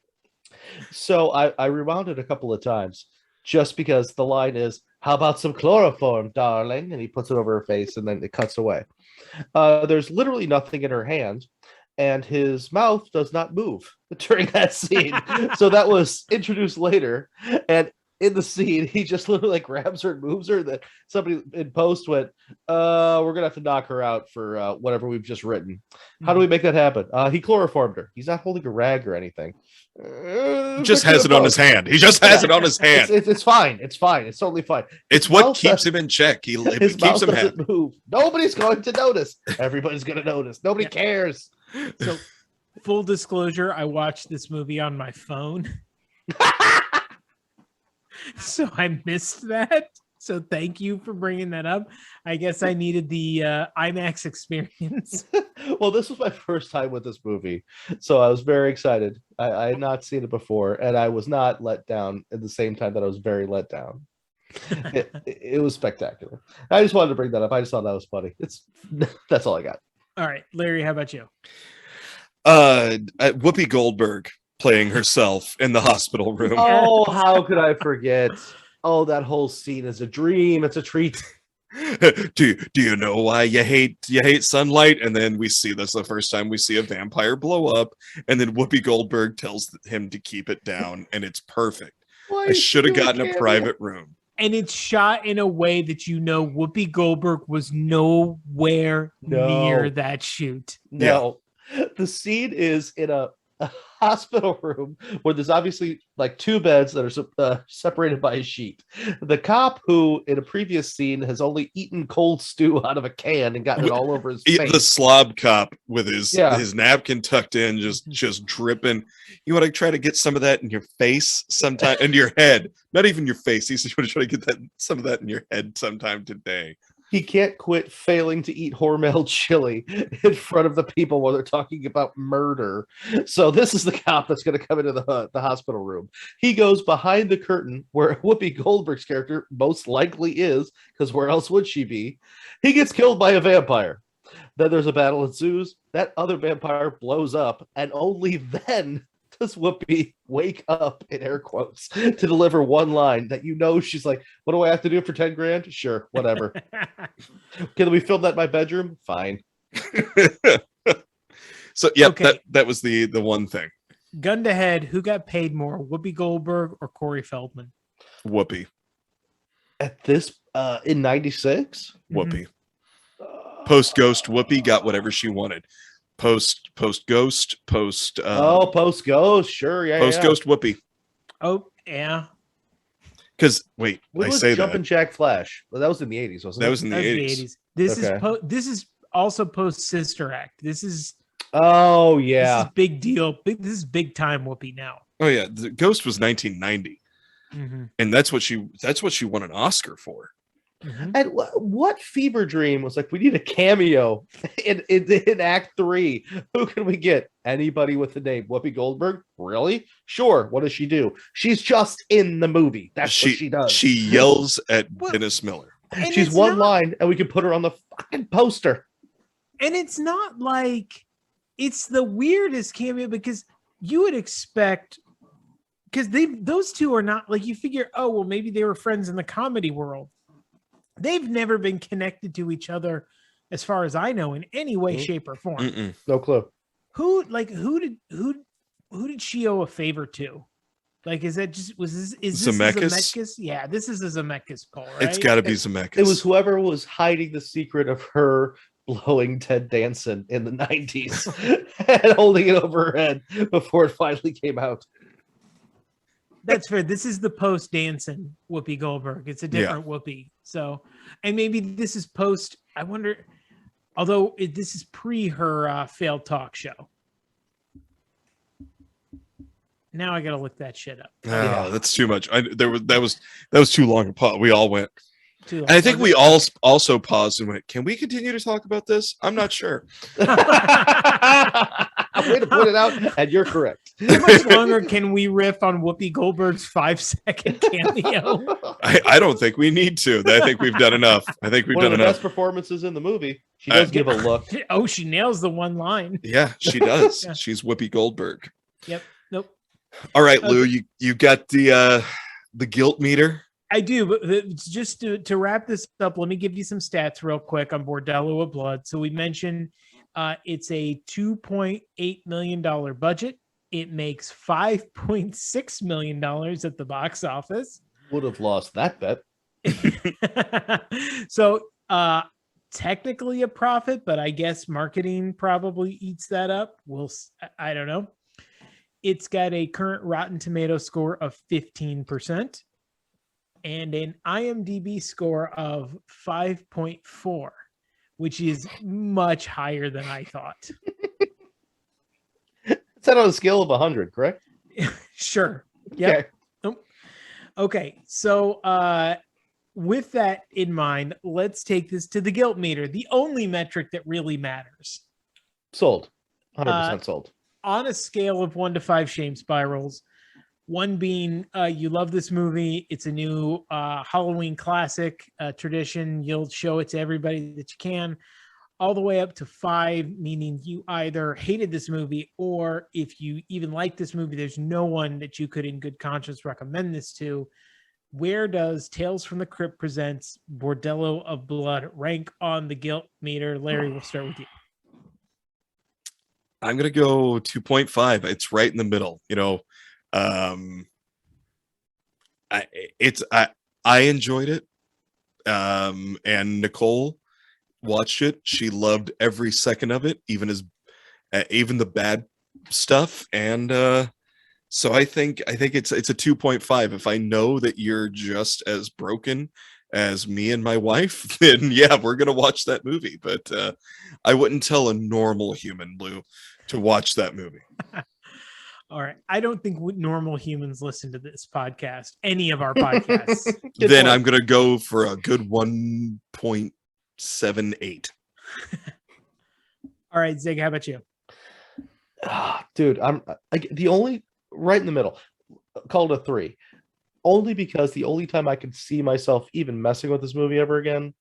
S4: So I rewound it a couple of times just because the line is, "How about some chloroform, darling?" And he puts it over her face, and then it cuts away. There's literally nothing in her hand, and his mouth does not move during that scene. So that was introduced later, and in the scene, he just literally like grabs her and moves her. That somebody in post went, we're gonna have to knock her out for whatever we've just written. How do we make that happen? He chloroformed her. He's not holding a rag or anything.
S2: Just has it on his hand. He just has it on his hand.
S4: It's fine. It's fine. It's totally fine.
S2: It's what keeps him in check. It keeps him happy.
S4: Move. Nobody's going to notice. Everybody's going to notice. Nobody cares.
S3: So, full disclosure, I watched this movie on my phone. So I missed that. So thank you for bringing that up. I guess I needed the IMAX experience.
S4: Well, this was my first time with this movie, so I was very excited. I had not seen it before, and I was not let down at the same time that I was very let down. It was spectacular. I just wanted to bring that up. I just thought that was funny. That's all I got.
S3: All right, Larry, how about you?
S2: Whoopi Goldberg playing herself in the hospital room.
S4: Oh, how could I forget? Oh, that whole scene is a dream. It's a treat.
S2: do you know why you hate sunlight? And then we see this the first time we see a vampire blow up, and then Whoopi Goldberg tells him to keep it down, and it's perfect. I should have gotten a private room.
S3: And it's shot in a way that Whoopi Goldberg was nowhere near that shoot.
S4: No. Yeah. The scene is in a hospital room where there's obviously like two beds that are separated by a sheet. The cop, who in a previous scene has only eaten cold stew out of a can and gotten it all over his face.
S2: The slob cop with his napkin tucked in, just dripping. You want to try to get some of that in your face sometime, in your head, not even your face. You want to try to get some of that in your head sometime today.
S4: He can't quit failing to eat Hormel chili in front of the people while they're talking about murder. So this is the cop that's going to come into the hospital room. He goes behind the curtain where Whoopi Goldberg's character most likely is, because where else would she be? He gets killed by a vampire. Then there's a battle ensues. That other vampire blows up, and only then does Whoopi wake up, in air quotes, to deliver one line that she's like, what do I have to do for 10 grand? Sure, whatever. Can we film that in my bedroom? Fine.
S2: So yeah, okay. that was the one thing.
S3: Gun to head, who got paid more, Whoopi Goldberg or Corey Feldman?
S2: Whoopi.
S4: At this in 96?
S2: Whoopi. Post Ghost Whoopi got whatever she wanted. Post Ghost, post
S4: Ghost, sure, yeah.
S2: Post Ghost Whoopi.
S3: Oh yeah.
S2: Because wait,
S4: when was Jumpin' Jack Flash? Well, that was in the 80s, wasn't it?
S2: That was in the 80s.
S3: This is also post Sister Act. This is
S4: this
S3: is big deal. This is big time Whoopi now.
S2: Oh yeah, the Ghost was 1990, and that's what she won an Oscar for.
S4: And what fever dream was like, we need a cameo in Act 3. Who can we get? Anybody with the name Whoopi Goldberg? Really? Sure. What does she do? She's just in the movie. That's what she does.
S2: She yells at Dennis Miller.
S4: She's one line, and we can put her on the fucking poster.
S3: And it's not like it's the weirdest cameo, because you would expect, because those two are not like, you figure, oh well, maybe they were friends in the comedy world. They've never been connected to each other, as far as I know, in any way, shape, or form.
S4: No clue.
S3: Who did she owe a favor to? Like, is that just is this Zemeckis? Yeah, this is a Zemeckis poll, right?
S2: It's got to be Zemeckis.
S4: It was whoever was hiding the secret of her blowing Ted Danson in the 90s and holding it over her head before it finally came out.
S3: That's fair. This is the post Danson Whoopi Goldberg. It's a different Whoopi. So, and maybe this is post. I wonder. Although this is pre her failed talk show. Now I gotta look that shit up.
S2: That's too much. That was too long a pause. We all went. And I think we all also paused and went, can we continue to talk about this? I'm not sure.
S4: Way to point it out, and you're correct.
S3: How much longer can we riff on Whoopi Goldberg's 5-second cameo?
S2: I don't think we need to. I think we've done enough. One of the
S4: best performances in the movie. She does give a look.
S3: Oh, she nails the one line.
S2: Yeah, she does. Yeah. She's Whoopi Goldberg.
S3: Yep. Nope.
S2: All right, Lou, you got the guilt meter.
S3: I do, but just to wrap this up, let me give you some stats real quick on Bordello of Blood. So we mentioned it's a $2.8 million budget. It makes $5.6 million at the box office.
S4: Would have lost that bet.
S3: So technically a profit, but I guess marketing probably eats that up. I don't know. It's got a current Rotten Tomato score of 15% and an IMDb score of 5.4, which is much higher than I thought.
S4: It's on a scale of 100, correct?
S3: Sure. Yep.
S4: Okay.
S3: Okay. So with that in mind, let's take this to the guilt meter, the only metric that really matters.
S4: Sold. 100% sold.
S3: On a scale of 1 to 5 shame spirals, 1 being you love this movie, it's a new Halloween classic tradition, you'll show it to everybody that you can, all the way up to 5, meaning you either hated this movie, or if you even like this movie, there's no one that you could in good conscience recommend this to. Where does Tales from the Crypt presents Bordello of Blood rank on the guilt meter? Larry, we'll start with you.
S2: I'm gonna go 2.5. It's right in the middle. I enjoyed it. And Nicole watched it. She loved every second of it, even the bad stuff. And so I think it's a 2.5. If I know that you're just as broken as me and my wife, then yeah, we're gonna watch that movie. But I wouldn't tell a normal human, Lou, to watch that movie.
S3: All right. I don't think normal humans listen to this podcast, any of our podcasts.
S2: Then I'm going to go for a good 1.78.
S3: All right, Zig, how about you?
S4: Dude, I'm the only right in the middle. Call it a 3. Only because the only time I can see myself even messing with this movie ever again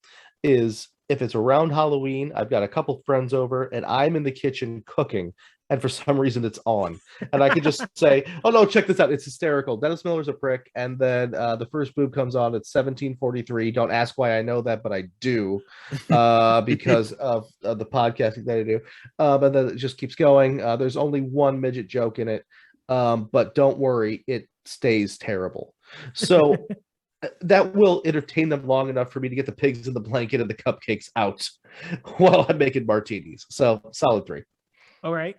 S4: is if it's around Halloween, I've got a couple friends over and I'm in the kitchen cooking, and for some reason it's on. And I could just say, oh no, check this out. It's hysterical. Dennis Miller's a prick. And then the first boob comes on. It's 1743. Don't ask why I know that, but I do because of the podcasting that I do. And then it just keeps going. There's only one midget joke in it. But don't worry, it stays terrible. So that will entertain them long enough for me to get the pigs in the blanket and the cupcakes out while I'm making martinis. So solid 3.
S3: All right.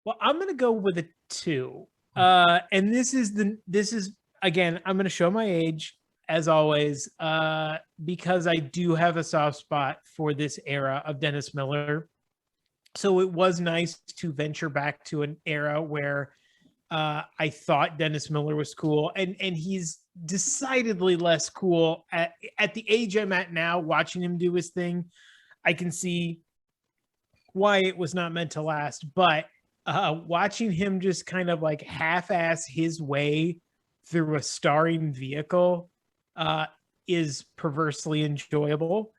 S3: Well, I'm going to go with a 2. And this is again, I'm going to show my age as always, because I do have a soft spot for this era of Dennis Miller. So it was nice to venture back to an era where I thought Dennis Miller was cool, and he's decidedly less cool at the age I'm at now. Watching him do his thing, I can see why it was not meant to last, but watching him just kind of like half-ass his way through a starring vehicle is perversely enjoyable.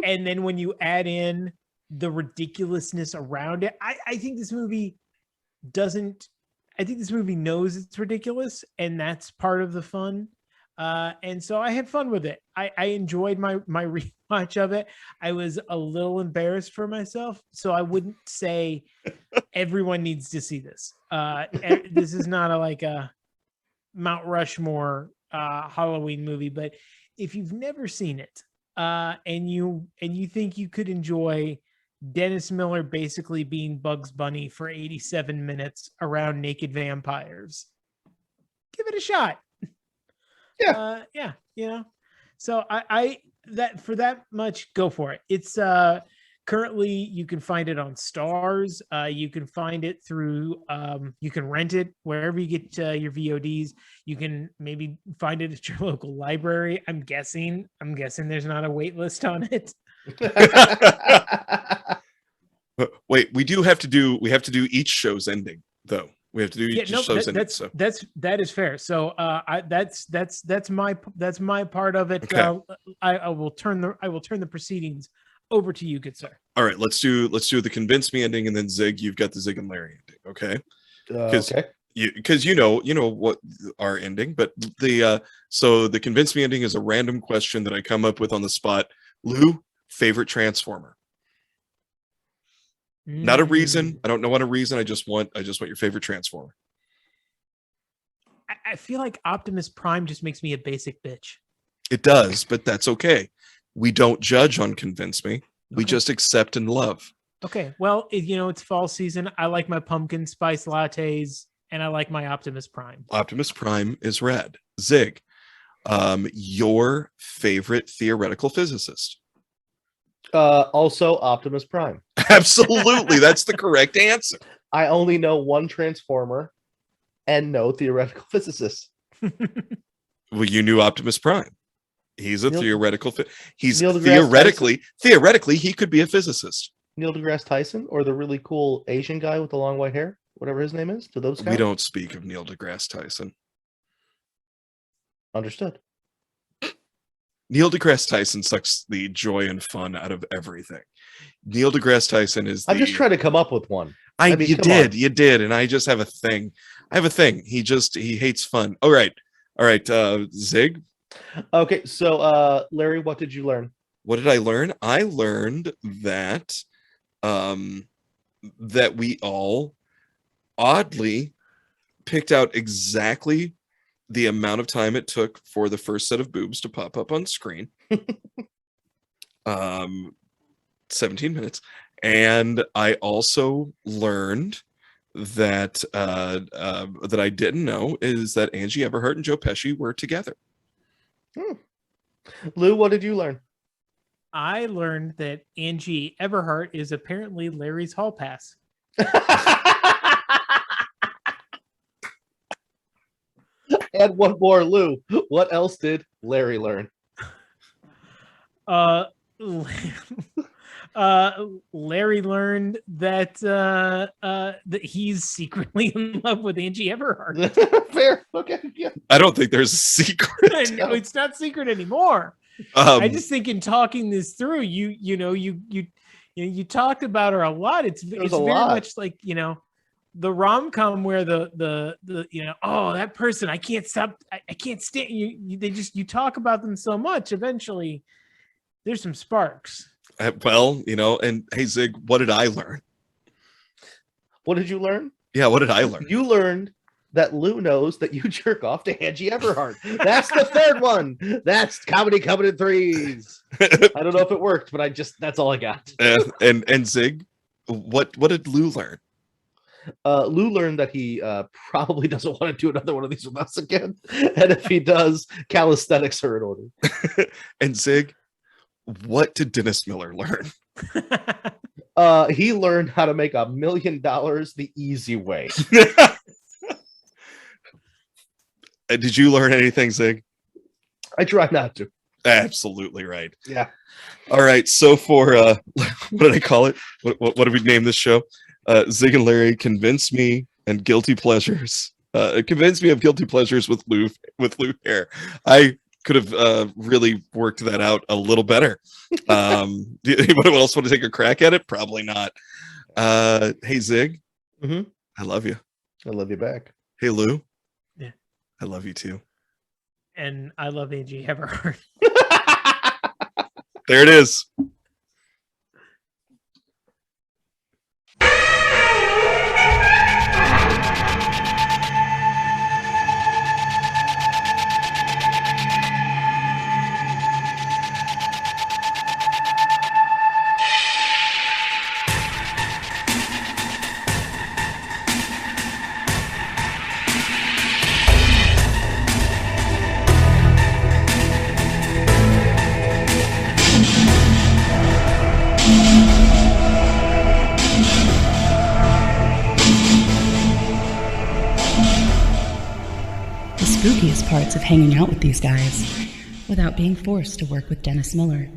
S3: And then when you add in the ridiculousness around it, I think this movie knows it's ridiculous, and that's part of the fun. And so I had fun with it. I enjoyed my rewatch of it. I was a little embarrassed for myself, so I wouldn't say everyone needs to see this. This is not a Mount Rushmore Halloween movie, but if you've never seen it and you think you could enjoy Dennis Miller basically being Bugs Bunny for 87 minutes around naked vampires, give it a shot.
S4: Yeah.
S3: So I that for that much, go for it. It's currently you can find it on Stars. You can find it through you can rent it wherever you get your VODs. You can maybe find it at your local library. I'm guessing there's not a wait list on it.
S2: Wait, we have to do each show's ending though. We have to do each show's ending.
S3: That is fair. So that's my part of it.
S2: Okay.
S3: I will turn the proceedings over to you, good sir.
S2: All right, let's do the convince me ending, and then Zig, you've got the Zig and Larry ending. Okay.
S4: Okay.
S2: Because you know what our ending, but so the convince me ending is a random question that I come up with on the spot. Lou, favorite Transformer? Not a reason. I don't know what a reason. I just want your favorite Transformer.
S3: I feel like Optimus Prime just makes me a basic bitch.
S2: It does, but that's okay. We don't judge on Convince Me. We
S3: Okay.
S2: just accept and love.
S3: Okay, well, it's fall season. I like my pumpkin spice lattes, and I like my Optimus Prime.
S2: Optimus Prime is red. Zig, your favorite theoretical physicist?
S4: Also Optimus Prime.
S2: Absolutely, that's the correct answer.
S4: I only know one Transformer and no theoretical physicist.
S2: Well, you knew Optimus Prime. He's a theoretical. He's
S4: Neil deGrasse
S2: theoretically, he could be a physicist.
S4: Neil deGrasse Tyson, or the really cool Asian guy with the long white hair, whatever his name is. Do those count?
S2: We don't speak of Neil deGrasse Tyson.
S4: Understood.
S2: Neil deGrasse Tyson sucks the joy and fun out of everything. Neil deGrasse Tyson is.
S4: I'm just trying to come up with one.
S2: You did, and I just have a thing. I have a thing. He hates fun. All right. Zig.
S4: Okay, so Larry, what did you learn?
S2: What did I learn? I learned that that we all oddly picked out exactly the amount of time it took for the first set of boobs to pop up on screen. 17 minutes. And I also learned that that I didn't know is that Angie Everhart and Joe Pesci were together.
S4: Lou, what did you learn?
S3: I learned that Angie Everhart is apparently Larry's hall pass.
S4: And one more, Lou. What else did Larry learn?
S3: Larry learned that he's secretly in love with Angie Everhart.
S4: Fair. Okay. Yeah.
S2: I don't think there's a secret.
S3: No, it's not secret anymore. I just think in talking this through, you talked about her a lot. It's very much like, the rom-com where the oh, that person, I can't stop, I can't stand you. You talk about them so much. Eventually, there's some sparks.
S2: Well, and hey, Zig, what did I learn?
S4: What did you learn?
S2: Yeah, what did I learn?
S4: You learned that Lou knows that you jerk off to Angie Everhart. That's the third one. That's comedy coming in threes. I don't know if it worked, but that's all I got.
S2: And Zig, what did Lou learn?
S4: Lou learned that he probably doesn't want to do another one of these with us again. And if he does, calisthenics are in order.
S2: And Zig, what did Dennis Miller learn?
S4: He learned how to make $1 million the easy way.
S2: Did you learn anything, Zig?
S4: I try not to.
S2: Absolutely right.
S4: Yeah.
S2: All right. So for what did I call it? What did we name this show? Zig and Larry Convince Me and Guilty Pleasures. Convince Me of Guilty Pleasures with Lou Hare. I could have really worked that out a little better. Anybody else want to take a crack at it? Probably not. Hey, Zig.
S4: Mm-hmm.
S2: I love you.
S4: I love you back.
S2: Hey, Lou.
S3: Yeah.
S2: I love you too.
S3: And I love Angie Everhart.
S2: There it is.
S1: The spookiest parts of hanging out with these guys without being forced to work with Dennis Miller.